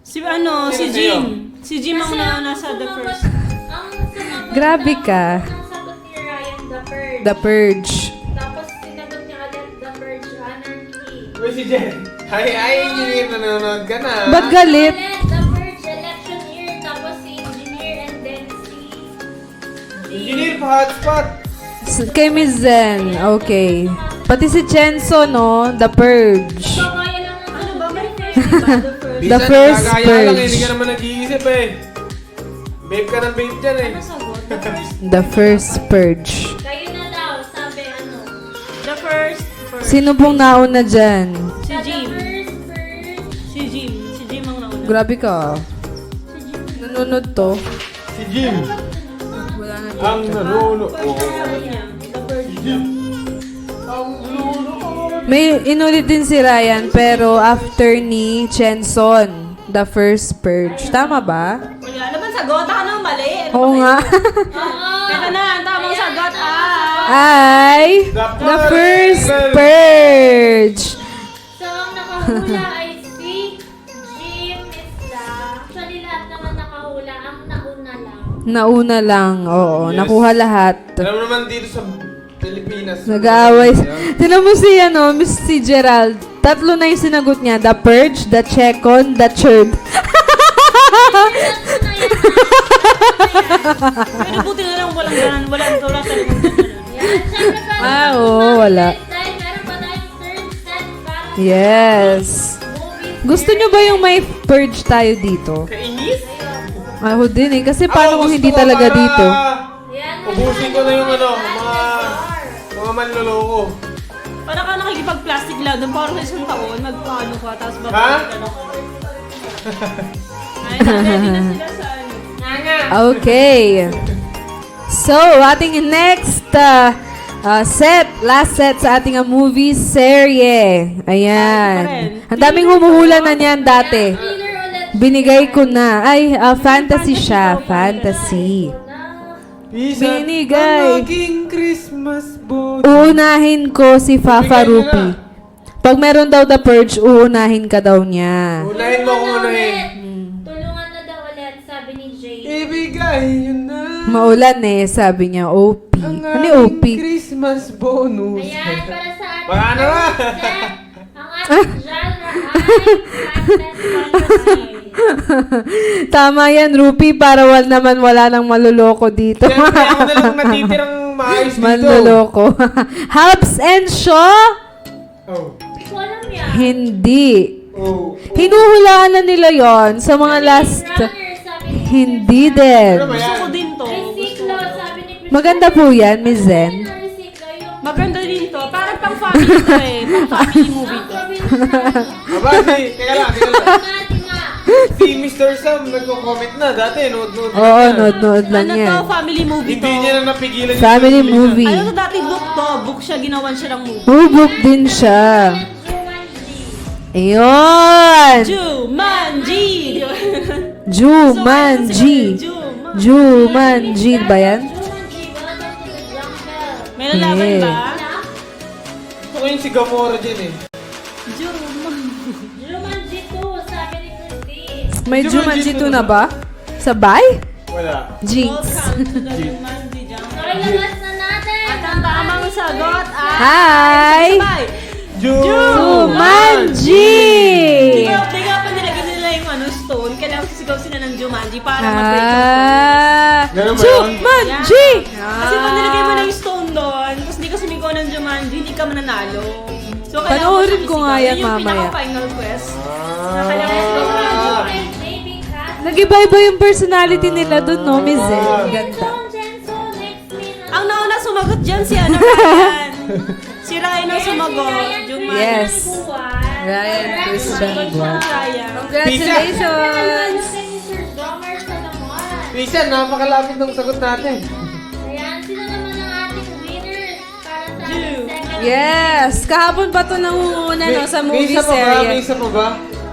Si ano, si Jim. Si Jim ang nauna sa the sumagot- first. Ang sumagot Grabe ng- ka. Ang sagot ni Ryan, The Purge. The Purge. Tapos sinagot niya agad The Purge Anarchy. Uy, si Jen. Hi, engineer. Nanonood ka na. Ba't galit? Ulit, The Purge election year. Tapos si Engineer and then si... Engineer pa hotspot. Kay Miss Zen. Okay. Pati si Chenso, no? The Purge. So, kaya lang ng Ano ba, may first, di ba? The first. The Bisan, first nagagaya lang eh. purge. Hindi ka naman nag-iisip eh. Babe ka ng babe dyan eh. Ano sagot? The first. The First Purge. Kayo na daw, sabi ano. The first. Sino pong nauna dyan? Si Jim. The first purge. Si Jim. Si Jim ang nauna. Grabe ka. Nanonood to. Si Jim. Wala na Ang nanonood. Sabi niya, the first lang. May inulit din si Ryan, pero after ni Chenson. The First Purge. Tama ba? Wala naman sagot. Ako nang mali. Ano Oo ba nga. Oo. Ito na, ang tamang sagot Ay, The First Purge. So, ang nakahula ay si Jim Isla. Actually, lahat naman nakahula. Ang nauna lang. Nauna lang. Oo, Yes. nakuha lahat. Alam mo naman dito sa Pilipinas. Nag-aaway. Tinan mo si, si Gerald. Tatlo na yung sinagot niya. The Purge, The Checon, The Churd. Pero buti na lang walang ganan. Wala talagang ganan. Yan. Siyempre pa. Oo, wala. Next time, meron pa tayong third set para Yes. movies. Gusto nyo ba yung may purge tayo dito? Kainis? Ako din eh. Kasi paano Ako, kung gusto hindi ko talaga para dito? Yan. Ubusin ko na yung ano, mga manloloko. Para ka nakikipag-plastic lang doon. Parang sa isang taon, magpaano ka, tapos Ha? babalik ka na. Ay, ready na sila sa ano. Okay. So, ating next last set sa ating movie serye. Ayan. Ang daming humuhula na niyan dati. Thriller ulit Binigay ko na. Ay, fantasy siya. Fantasy. Isa Binigay. ang aking Christmas bonus. Uunahin ko si Fafa Binigay niya Rupi. Pag meron daw The Purge, uunahin ka daw niya. Unahin mo kung unahin. Tulungan na daw ulit, sabi ni Jay. Ibigay yun na. Maulan eh, sabi niya, OP. Ang Ano yung OP? aking Christmas bonus. Ayan, para sa ating Baka naman. ang ating genre ay Fantasy. Tama yan, Rupi, para wala nang maluloko dito. Siyempre, ako na lang natitirang maayos dito. Manloloko. Hubs and Shaw? Oh. Hindi ko alam yan. Hindi. Oh. Hinuhulaan na nila yon sa mga last... Runner, sabi ni Hindi din. Ano ba Gusto yan? ko din to. Recyclo, sabi ni Chris. Maganda po yan, Miss Zen. Recyclo yung Maganda din to. Parang pang family to eh. Pang family movie to. Aba, teka lang. Fatima. Si Mr. Sam nagko-comment na. Dati, nood-nood Oo, na. nood-nood lang Ano yan. to? Family movie Hindi to. niya na napigilan. yung Family sarili movie. Ano to dati book to? Book siya, ginawan siya ng movie. Book din siya. Ayun! Jumanji! Jumanji. Jumanji ba yan? May lalaban Yeah. ba? Gusto ko yung si Gamora dyan eh. Jumanji 2, sabi ni Christine. May Jumanji Jumanji 2 2 na ba? Sabay? Wala. Jinx. Welcome to the Jumanji Jam. Okay, labas na natin. At ang tamang sagot ay... Hi! Sabay! Jumanji! Di nga pa nilagyan nila yung stone. Kailangan sisigaw sila ng Jumanji para mag-break yung Ganun ba yun? Jumanji! Kasi pag nilagay mo na yung stone doon, tapos hindi ka sumigaw ng Jumanji, hindi ka mananalo. So, kailangan Panoorin mo ko siyang nga isigaw. yan Yun yung mamaya. pinaka-final quest. Na Ah. kailangan mo Maybe cat. Nag-iba-iba yung personality nila dun, no, Miss Zen? Ang ganda. Jenso, next minute. Ang nauna sumagot dyan si Ryan. Si Ryan ang sumagot. Jumanji. Yes. Ryan Christian Buwan. Ryan. Congratulations! Pisa, napakalapit ng sagot natin. Ayan, sino naman ang ating winners para sa ating second Yes! Kahapon pa ito nangunguna, no, sa May movie isa pa ba? May series. isa pa ba?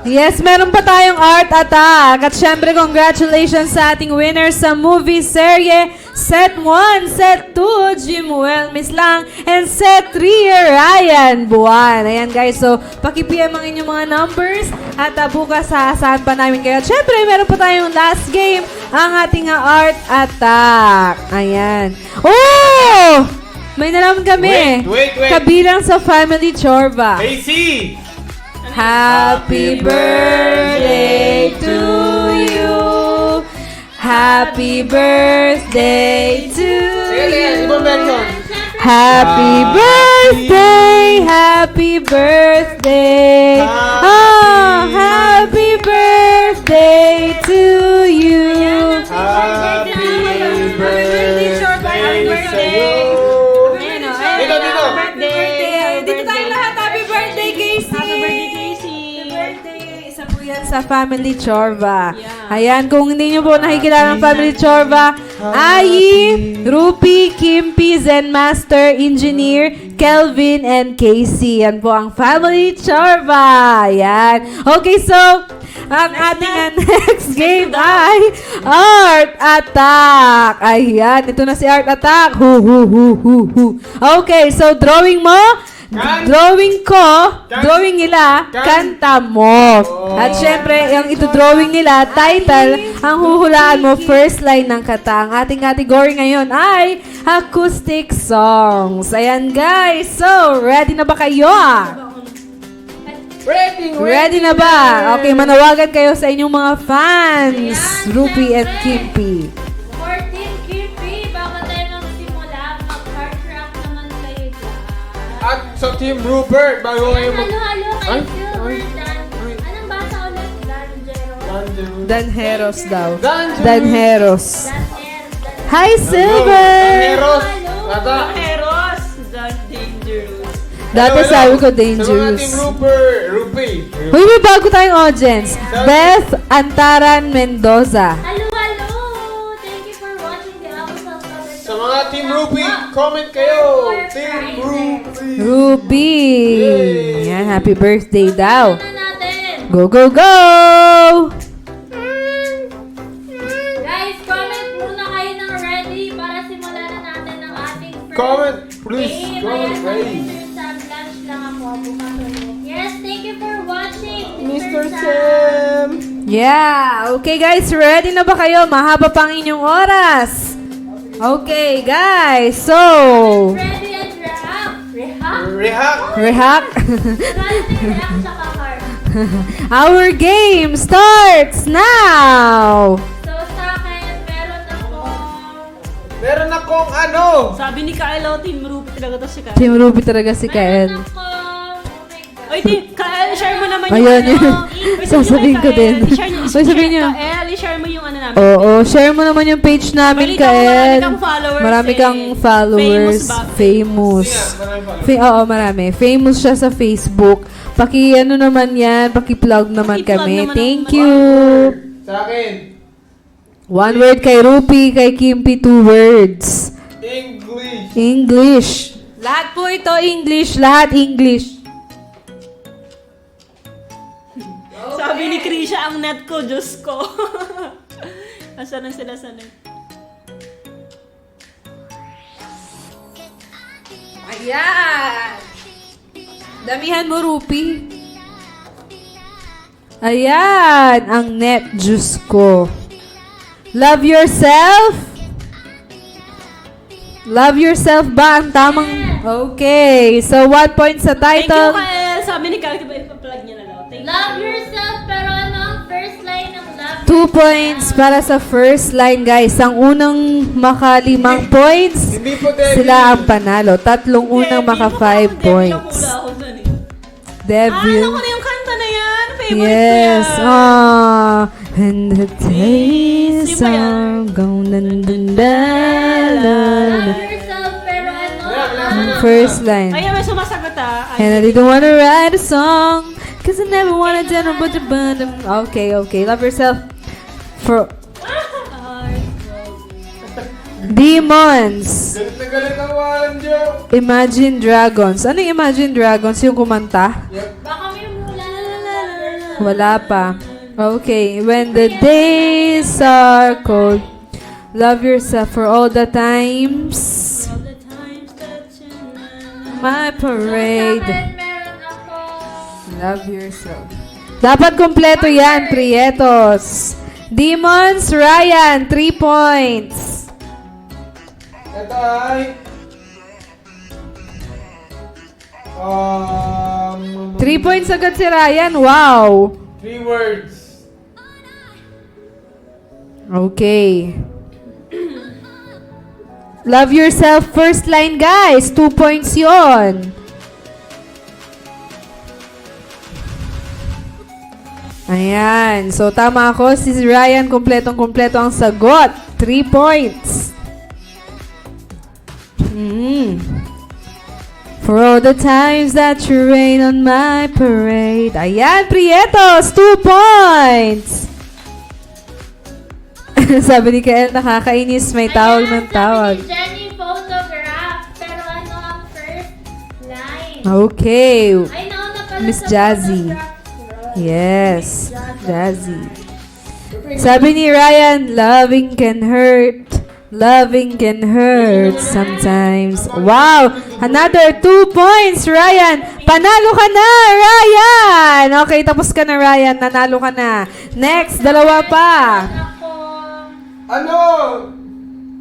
Yes, meron pa tayong Art Attack. At syempre, congratulations sa ating winners sa movie serye. Set 1, Set 2, Jimuel Mislang, and Set 3, Ryan Buwan. Ayan guys, so paki-PM ang inyong mga numbers at bukas saan pa namin kayo. At syempre, meron pa tayong last game, ang ating Art Attack. Ayan. Oh! May nalaman kami. Wait. Kabilang sa Family Chorba. AC! Happy birthday to you. Happy birthday to Sige, ibang version. Happy birthday, happy birthday. Oh, happy birthday to you. Happy birthday sa'yo. Dito. Dito tayo lahat. Happy birthday, Casey. Happy birthday, Casey. Isa po yan sa Family Chorba. Ayan, kung hindi nyo po nakikilala ng Family Chorba, Ayi, Rupi, Kimpi, Zen Master, Engineer, Kelvin, and Casey. Yan po ang Family Chorba. Ayan. Okay, so, ang ating next game ay Art Attack. Ayan, ito na si Art Attack. Okay, so drawing mo, drawing ko, drawing nila, kanta mo. At syempre, yung ito-drawing nila, title, ang huhulaan mo, first line ng kata. Ang ating category ngayon ay acoustic songs. Ayan guys, so ready na ba kayo? Ready na ba? Okay, manawagan kayo sa inyong mga fans, Rupi and Kimpi. For Team Kirby, bago tayo magsimula, mag-heart rock naman kayo dyan. At sa Team Rupert, bago kayo mag... Halo-halo Ay, kay Silver ay, Dan. Anong basa ulit? Danjero? Danheros daw. Dangerous. Danheros. Daner. Hi, Silver! Dangeros. Ata. Heros, the dangerous. Dati Hello, sabi ko Sa mga dangerous. Team Rupert, Rupi. Uy, may bago tayong audience. Beth Antaran Mendoza. Halo-halo! Thank you for watching the episode of Sa mga Team Rupi, comment kayo. Team Rupi. Ruby. Yay! Yan, happy birthday daw. na natin. Go, go, go! Comment, please. Eh, Comment, Ryan, please. Mr. Sam, lunch lang ako. Bukas ulit. Yes, thank you for watching, Mr. Sam! Yeah! Okay guys, ready na ba kayo? Mahaba pang inyong oras. Okay guys, so... Ready and react. Rehack! Rehack. React sa kakar. Our game starts now! So, sa akin, Meron akong ano? Sabi ni Kyle, Team Ruby talaga to si Kyle. Team Ruby talaga si meron Kael. ako, oh my God. Oy, Kyle, share mo naman Ayan, yung yun. Uy, Sasabihin ko din. Uy, sabihin niyo. Kyle, share mo yung ano namin. Oo, share mo naman yung page namin, Balita ko, marami Kael. kang followers Marami eh. kang followers. Famous ba? Famous. Oo, marami. Famous siya sa Facebook. Ano naman yan, paki-plug naman Paki-plug kami. naman Thank ang- you. Sa akin, One word kay Rupi, kay Kimpi, 2 words. English. English. Lahat po ito English. Lahat English. Sabi ni Krisha, ang net ko, Diyos ko. Asan na sila sa net? Ayan. Damihan mo, Rupi. Ayan. Ang net, Diyos ko. Love yourself? Love yourself ba ang tamang... Okay. So, 1 point sa Thank you, title. Kyle. Sabi ni Kyle, diba ipa-plug niya na daw. Thank you. Love yourself, pero ano ang first line ng love 2 points para sa first line, guys. Ang unang maka-5 points, Hindi po Devil. sila ang panalo. Tatlong unang maka-5 points. Devil ako dun eh. Devil. Alam ko na yung kanta na yan. Favorite Yes. ko yan. Ah. And the days Sino ba yan? are gone. Love yourself, pero ano First line. Ay, may sumasagot ah. And I didn't want to write a song cause I never wanted to but the bottom. Okay, okay. Love yourself. For Demons. Galit na galit ang walang joke. Imagine Dragons. Ano yung Imagine Dragons? Yung kumanta? baka may mula. Wala pa. Okay. When the days are cold, love yourself for all the times. All the times that you know. My parade. Sa akin, meron ako. Love yourself. Dapat kompleto yan, Prietos. Demons, Ryan, 3 points. Ito ay... 3 points agad si Ryan. Wow. 3 words. Okay. Love yourself first line, guys. 2 points yon. Ayan. So, tama ako. Si Ryan, kompletong-kompleto ang sagot. 3 points. For all the times that you rain on my parade. Ayan, Prietos. 2 points. Sabi ni Kael, nakakainis. May tawag ng tawag. Sabi ni Jenny, photograph, pero ano ang first line? Okay. Ay, nauna pala Miss sa Jazzy. photograph. Yes. Jazzy. Sabi ni Ryan, loving can hurt. Loving can hurt sometimes. Wow! Another 2 points, Ryan! Panalo ka na, Ryan! Okay, tapos ka na, Ryan. Nanalo ka na. Next, dalawa pa. Ako, Ano?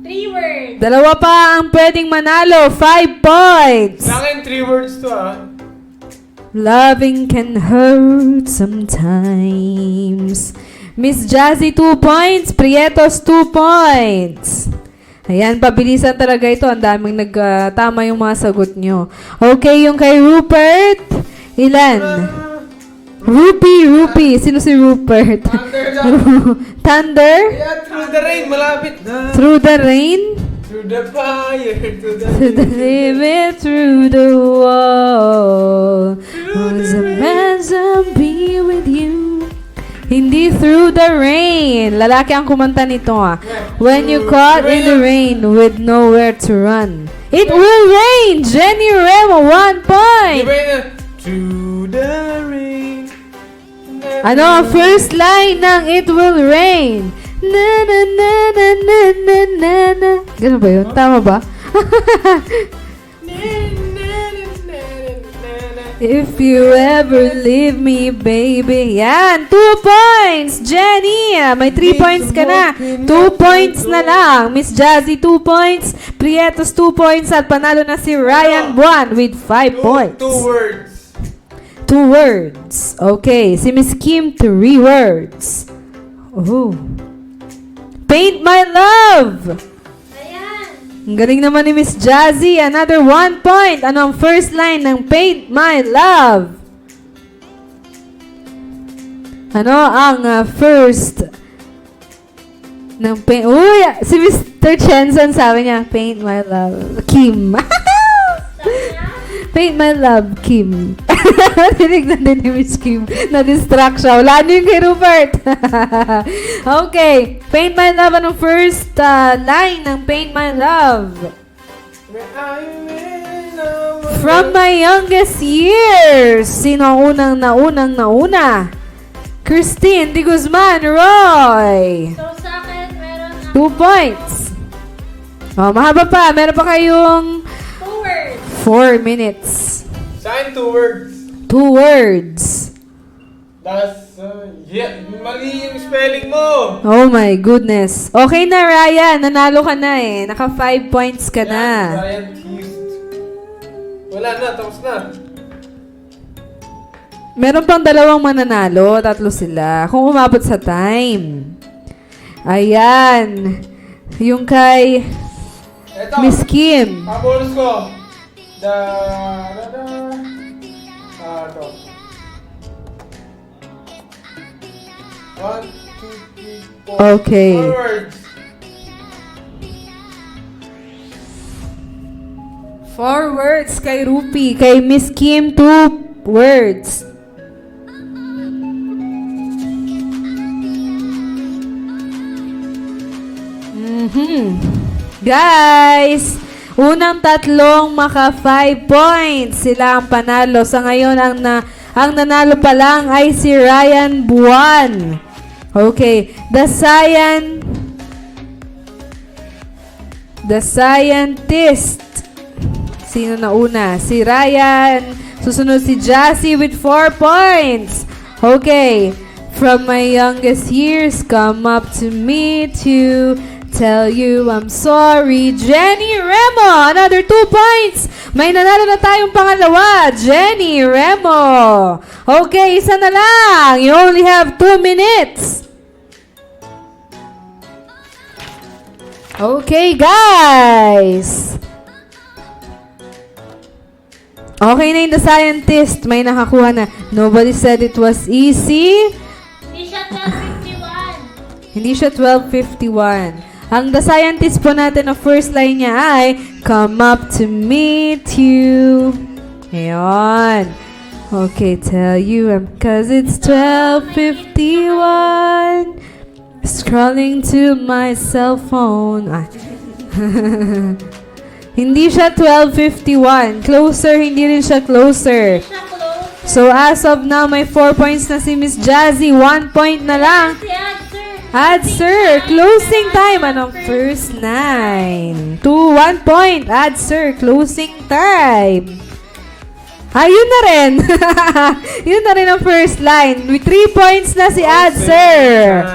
3 words. Dalawa pa ang pwedeng manalo. 5 points. Sa akin, 3 words to ah. Loving can hurt sometimes. Miss Jazzy, 2 points. Prietos, 2 points. Ayan, pabilisan talaga ito. Ang daming tama yung mga sagot nyo. Okay, yung kay Rupert. Ilan? Rupi. Sino si Rupert? Thunder lang. Thunder? Yeah, through the rain, malapit na. Through the rain? Through the fire, to the... To the limit, through the wall. Was a meant to be with you. Hindi through the rain. Lalaki ang kumanta nito ah. When you caught in the rain with nowhere to run. It will rain! Jenny Remo, 1 Di point! ba yun? Through the rain. Ano ang first line ng It Will Rain? Na na na na na na na na. Ganun ba yun? Tama ba? If you ever leave me, baby. Yan, 2 points! Jenny, may 3 points ka na. 2 points na lang. Miss Jazzy, 2 points. Prietos, 2 points. At panalo na si Ryan Buwan with 5 points. 2 words. 2 words. Okay, si Miss Kim, 3 words. Oh. Paint my love! Ayan. Ang galing naman ni Miss Jazzy. Another 1 point. Ano ang first line ng Paint My Love? Ano ang first ng Paint... Uy! Si Mr. Chenson sabi niya, Paint My Love. Kim. Sabi niya, Paint My Love, Kim. Tinig na din ni Miss Kim. Na-distract siya. Wala niyo yung kay Rupert. Okay. Paint My Love. Anong first line ng Paint My Love? From my youngest years. Sino ang nauna? Christine Di Guzman, Roy. so sa akin, meron 2 points. Oh, mahaba pa. Meron pa kayong 2 words. 4 minutes. Sa akin, 2 words. 2 words. Das, yeah, mali yung spelling mo. Oh my goodness. Okay na, Ryan. Nanalo ka na eh. Naka 5 points ka na. Scientist. Wala na, tapos na. Meron pang 2 mananalo. 3 sila. Kung umabot sa time. Ayan. Yung kay Eto, Miss Kim. bonus ko. Ito. 1, 2, 3, 4. Okay. 4 words. 4 words kay Rupi. Kay Miss Kim, 2 words. Guys, unang 3 maka 5 points. Sila ang panalo. Sa ngayon, ang nanalo pa lang ay si Ryan Buwan. Okay. The Scientist. Sino na una? Si Ryan. Susunod si Jassy with 4 points. Okay. From my youngest years, come up to me to tell you I'm sorry. Jenny Remo, another 2 points. May nanalo na tayong pangalawa. Jenny Remo. Okay, isa na lang. You only have 2 minutes. Okay, guys. Okay na yung The Scientist. May nakakuha na. Nobody said it was easy. Hindi siya 12:51. Hindi siya 12:51. Ang The Scientist po natin, ang first line niya ay, come up to meet you. Ayan. Okay, tell you, cause it's 12:51. Scrolling to my cell phone. Hindi siya 12:51. Closer, hindi rin siya closer. Siya close. So, as of now, may 4 points na si Miss Jazzy. 1 point na lang. Si answer. Sir, closing time. Anong first 9? 1 point. Sir, closing time. Yun na rin. Yun na rin ang first line. With 3 points na si Sir.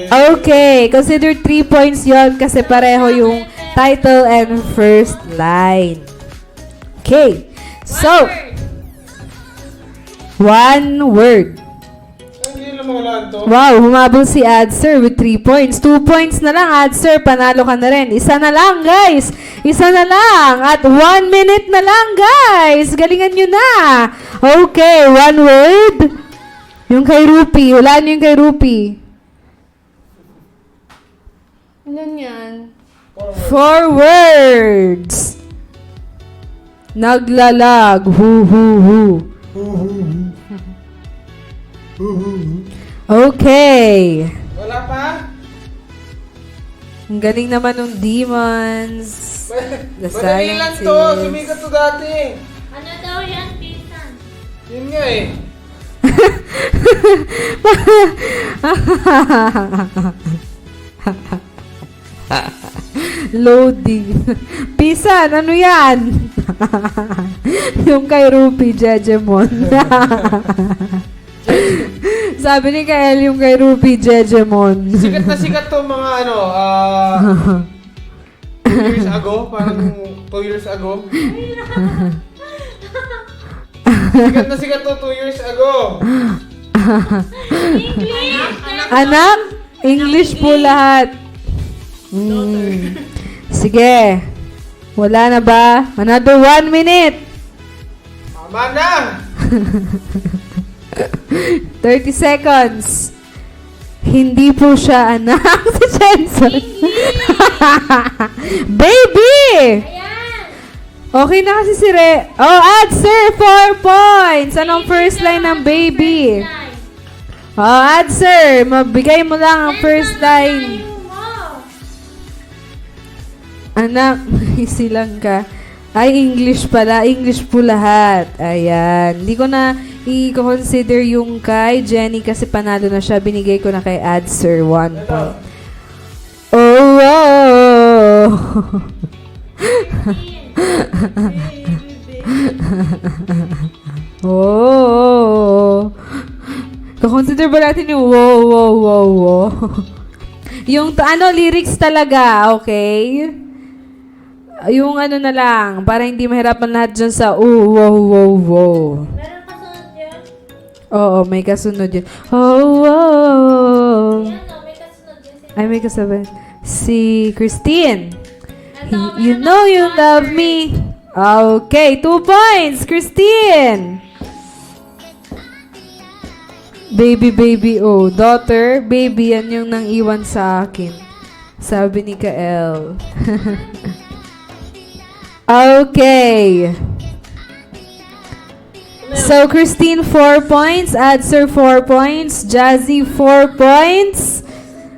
Okay, consider 3 points yon kasi pareho yung title and first line. Okay, so, 1 word. Hindi lang mawala to. Wow, humabol si Sir with 3 points. 2 points na lang, Sir. Panalo ka na rin. Isa na lang, guys. Isa na lang. At 1 minute na lang, guys. Galingan nyo na. Okay, 1 word. Yung kay Rupi. Wala nyo yung kay Rupi. Ano yan? 4 words. Naglalag. Hu. Okay. Wala pa? Ang galing naman ng demons. The Madali lang to. sciences. Sumikat to dati. Ano daw yan, Pinsan? Yun nga eh. Loading. Pisan, ano yan? Yung kay Ruby Jejemon. Sabi ni Kael yung kay Ruby Jejemon. Sikat na sikat to mga 2 years ago. Parang 2 years ago. Sikat to 2 years ago. Anak, English po lahat. Sige. Wala na ba? Another 1 minute. Tama na! 30 seconds. Hindi po siya anak si Jensen. Baby! Ayan! Okay na kasi si Re. Oh, answer 4 points. Anong first line ng baby? Oh, answer. Mabigay mo lang ang first line. Anak, silang ka. Ay, English pala. English po lahat. Ayan. Hindi ko na i-consider yung kay Jenny kasi panalo na siya. Binigay ko na kay Answer 1 point. Oh, wow. Oh. Kakonsider ba natin yung wow, wow, wow, wow? Yung lyrics talaga, okay? Yung ano na lang, para hindi mahirapan lahat dyan sa wow, wow, wow. Meron kasunod yun? Oo, may kasunod yun. Oh, wow. Ayan o, may kasunod yun. Ay, may kasabay. Si Christine. Ito, You meron know akong you daughter. love me. Okay, 2 points, Christine. Baby, baby, oh. Daughter, baby, yan yung nang iwan sa akin. Sabi ni Kael. Okay. So, Christine, 4 points. Adser, 4 points. Jazzy, 4 points.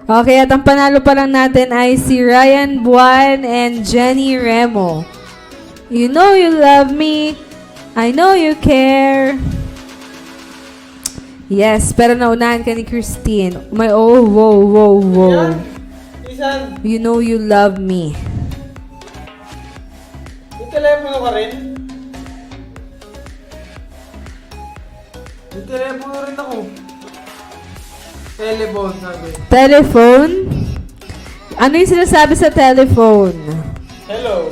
Okay, at ang panalo pa lang natin ay si Ryan Buan and Jenny Remo. You know you love me. I know you care. Yes, pero naunahan ka ni Christine. May oh, wow, wow, wow. Yan. Isan, You know you love me. may telepono ka rin? May telepono rin ako. Telephone, sabi. Telephone? Ano yung sinasabi sa telephone? Hello.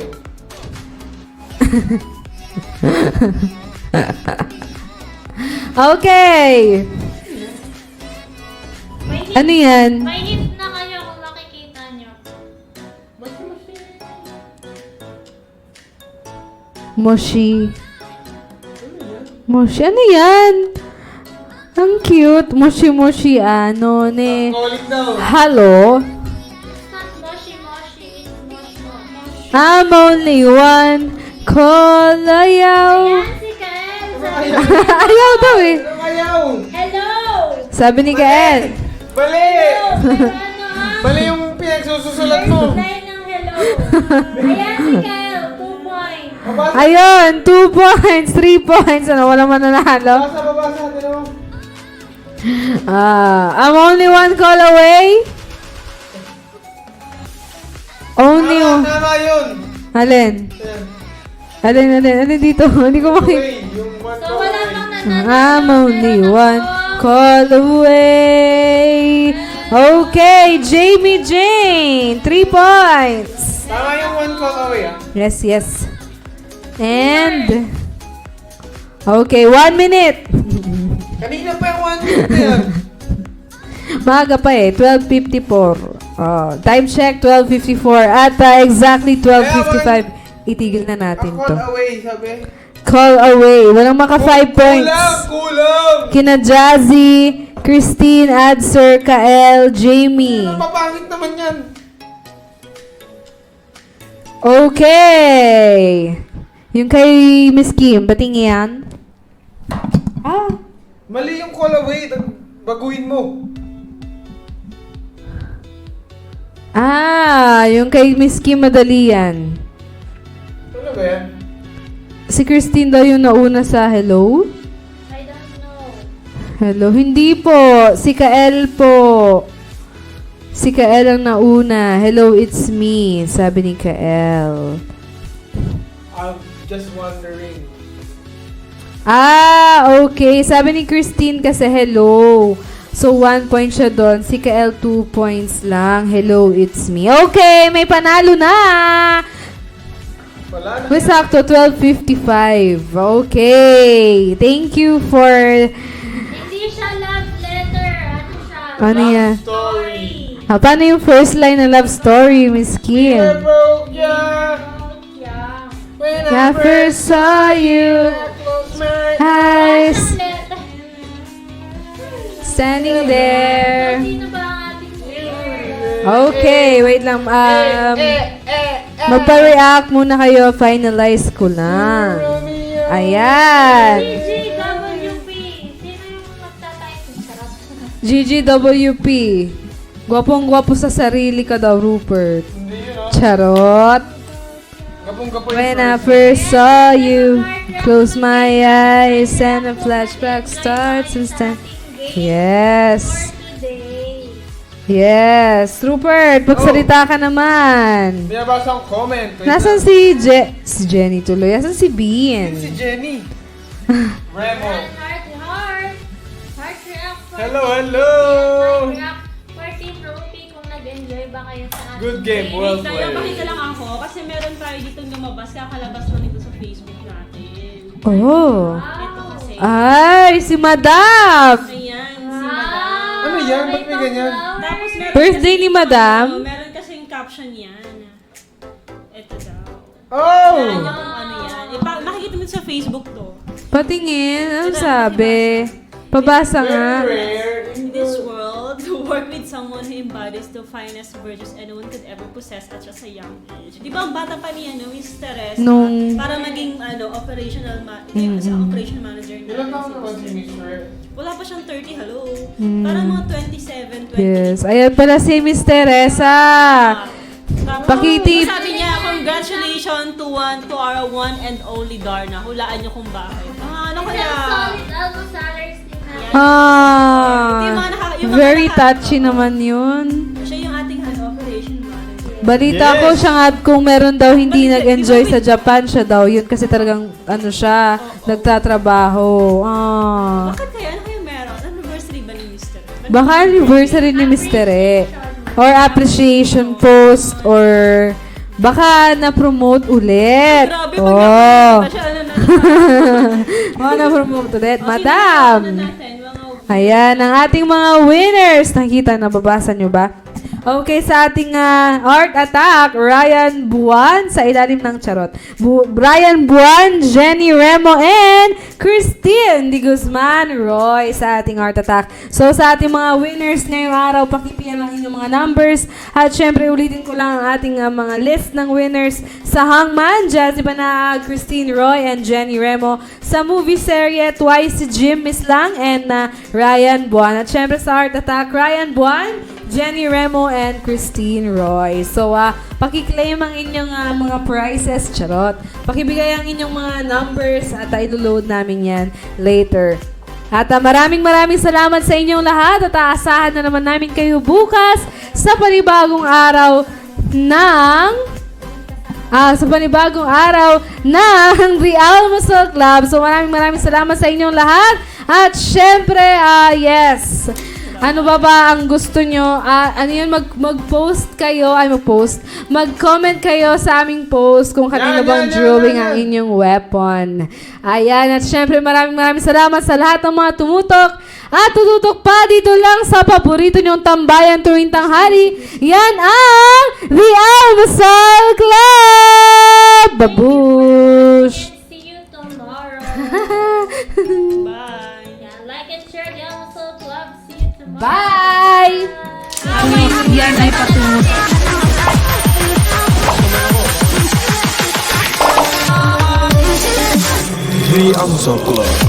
Okay. May hint, Ano yan? may hint na kayo kung nakikita nyo. Moshi. Moshi, ano yan? Ang cute. Moshi, moshi, ano, ne. Calling daw. Hello? It's not moshi-moshi, it's mosh-mosh. I'm only one call ayaw. Ayan si Kael. Sabi, Ayaw daw eh. Ano kayaw? hello! Sabi ni Kael. Bali! Hello! Pero ano ha? Bali yung pinagsusulat mo. Line ng hello. Ayan si Kael, 2 points. Babasa, Ayun, 2 points, 3 points. Ano, wala man nanalo. babasa. Tino. I'm only one call away. Only one. Tama yun. Alin? Alin dito? Hindi ko makikita. Okay, yung one So wala pang nanalo. I'm only one call away. Okay, Jamie Jane, 3 points. Tama yung one call away Yes, yes. And, okay, 1 minute. Kanina pa yung 1 minute na yan. Maaga pa eh, 12:54. Time check, 12:54. At exactly 12:55, itigil na natin Ang to. call away, sabi. Call away. Walang maka 5 points. Kulang! Kina Jazzy, Christine, Adser, Kael, Jamie. Napapangit naman yan. Okay. Yung kay Miss Kim, bating yan? Ah. Mali yung call away. Baguhin mo. Yung kay Miss Kim, madali yan. Ano ba yan? Si Christine daw yung nauna sa hello? I don't know. Hello? Hindi po. Si Kael po. Si Kael ang nauna. Hello, it's me. Sabi ni Kael. I'm just wondering. Okay. Sabi ni Christine kasi hello. So, 1 point siya doon. Si Kael, 2 points lang. Hello, it's me. Okay, may panalo na! Wala na. May sakto, 12:55. Okay. Thank you for... Hindi siya love letter. Ano siya? Ano yan? Story. Paano yung first line ng love story, Miss Kim? Broke ya. Yeah. When I first saw you, close my eyes Ang letter. standing there. Sino ba ang ating winner? Okay, wait lang. Magpa-react muna kayo. Finalize ko lang. Ayan. GGWP. Sino yung magta-typing? Sarap. GGWP. Gwapong-gwapo sa sarili ka daw, Rupert. Hindi yun, oh. Charot. Gapong-gapo When I first saw you, close my eyes and a flashback starts to stand. Yes. Today. Yes. Rupert, magsalita ka naman. Binabasa ang comment. Wait Nasaan lang. si Jenny tuloy? Nasaan si Bean? Si Jenny. Remo. Heart. Heart react. Hello, hello. Heart react. For Team Ruby, kung nag-enjoy ba kayo sa ating Good game, well Wait, tayo played. pakita lang ako kasi meron tayo dito lumabas, kakalabas lang ito sa Facebook natin. Oh. Ito kasi. Ay, si Madam! Ayan, si Madam. Ano yan? Ba't may ganyan? Tapos meron Birthday kasing ni Madam? meron kasing caption yan. Ito daw. Oh! Alam niyo kung ano yan. Makikita mo sa Facebook to. Patingin, ano sabi? Pabasa nga. Rare. In this world, to work with someone who embodies the finest virtues anyone could ever possess at just a young age. Di ba ang bata pa niya, no, Miss Teresa? Nung- Para maging operational operation manager na. Ilan taon naman si Miss Rare? Wala pa siyang 30, hello. Parang mga 27, 28. Yes. Ayan pala si Miss Teresa. Tapos, Pakitip. sabi niya, congratulations to our one and only Darna. Hulaan niyo kung bakit. Ano kaya? Isang solid almost salaries din na. Very touchy naman yun. Siya yung ating operation manager. Balita Yes. ko siya nga kung meron daw hindi Balita- nag-enjoy di ba sa Japan, siya daw yun kasi talagang ano siya, nagtatrabaho. Bakit kaya? Ano kaya meron? Anniversary ba ni Mr.? Baka anniversary ni Mr. E. Or appreciation post or baka na-promote ulit. Grabe, Oh. pag siya, Na-promote ulit. Ano Madam. natin, mga Ayan, ang ating mga winners. Nakita, nababasa nyo ba? Okay, sa ating Art Attack, Ryan Buwan, sa ilalim ng charot. Ryan Buwan, Jenny Remo, and Christine Di Guzman Roy sa ating Art Attack. So, sa ating mga winners ngayong araw, pakipian lang inyong mga numbers. At syempre, ulitin ko lang ang ating mga list ng winners sa Hangman, Jazzy Banag, Christine Roy, and Jenny Remo. Sa movie serye, twice si Jim Mislang and Ryan Buwan. At syempre sa Art Attack, Ryan Buwan, Jenny Remo, and Christine Roy. So, pakiklaim ang inyong mga prizes, charot. Pakibigay ang inyong mga numbers at ilo-load namin yan later. At maraming salamat sa inyong lahat at aasahan na naman namin kayo bukas sa panibagong araw ng The Almusal Club. So maraming salamat sa inyong lahat. At syempre, yes, ano ba ang gusto nyo? Ano yun, mag-post kayo, mag-comment kayo sa aming post kung kanino bang drawing ang inyong weapon. Ayan, at syempre maraming salamat sa lahat ng mga tumutok at tututok pa dito lang sa paborito nyong tambayan tuwing tanghali. Yan ang The Almusal Club! Babush! And see you tomorrow. bye. Yeah, like and share the Almusal Club. See you tomorrow. Bye! Yan ay patungo. The Almusal Club.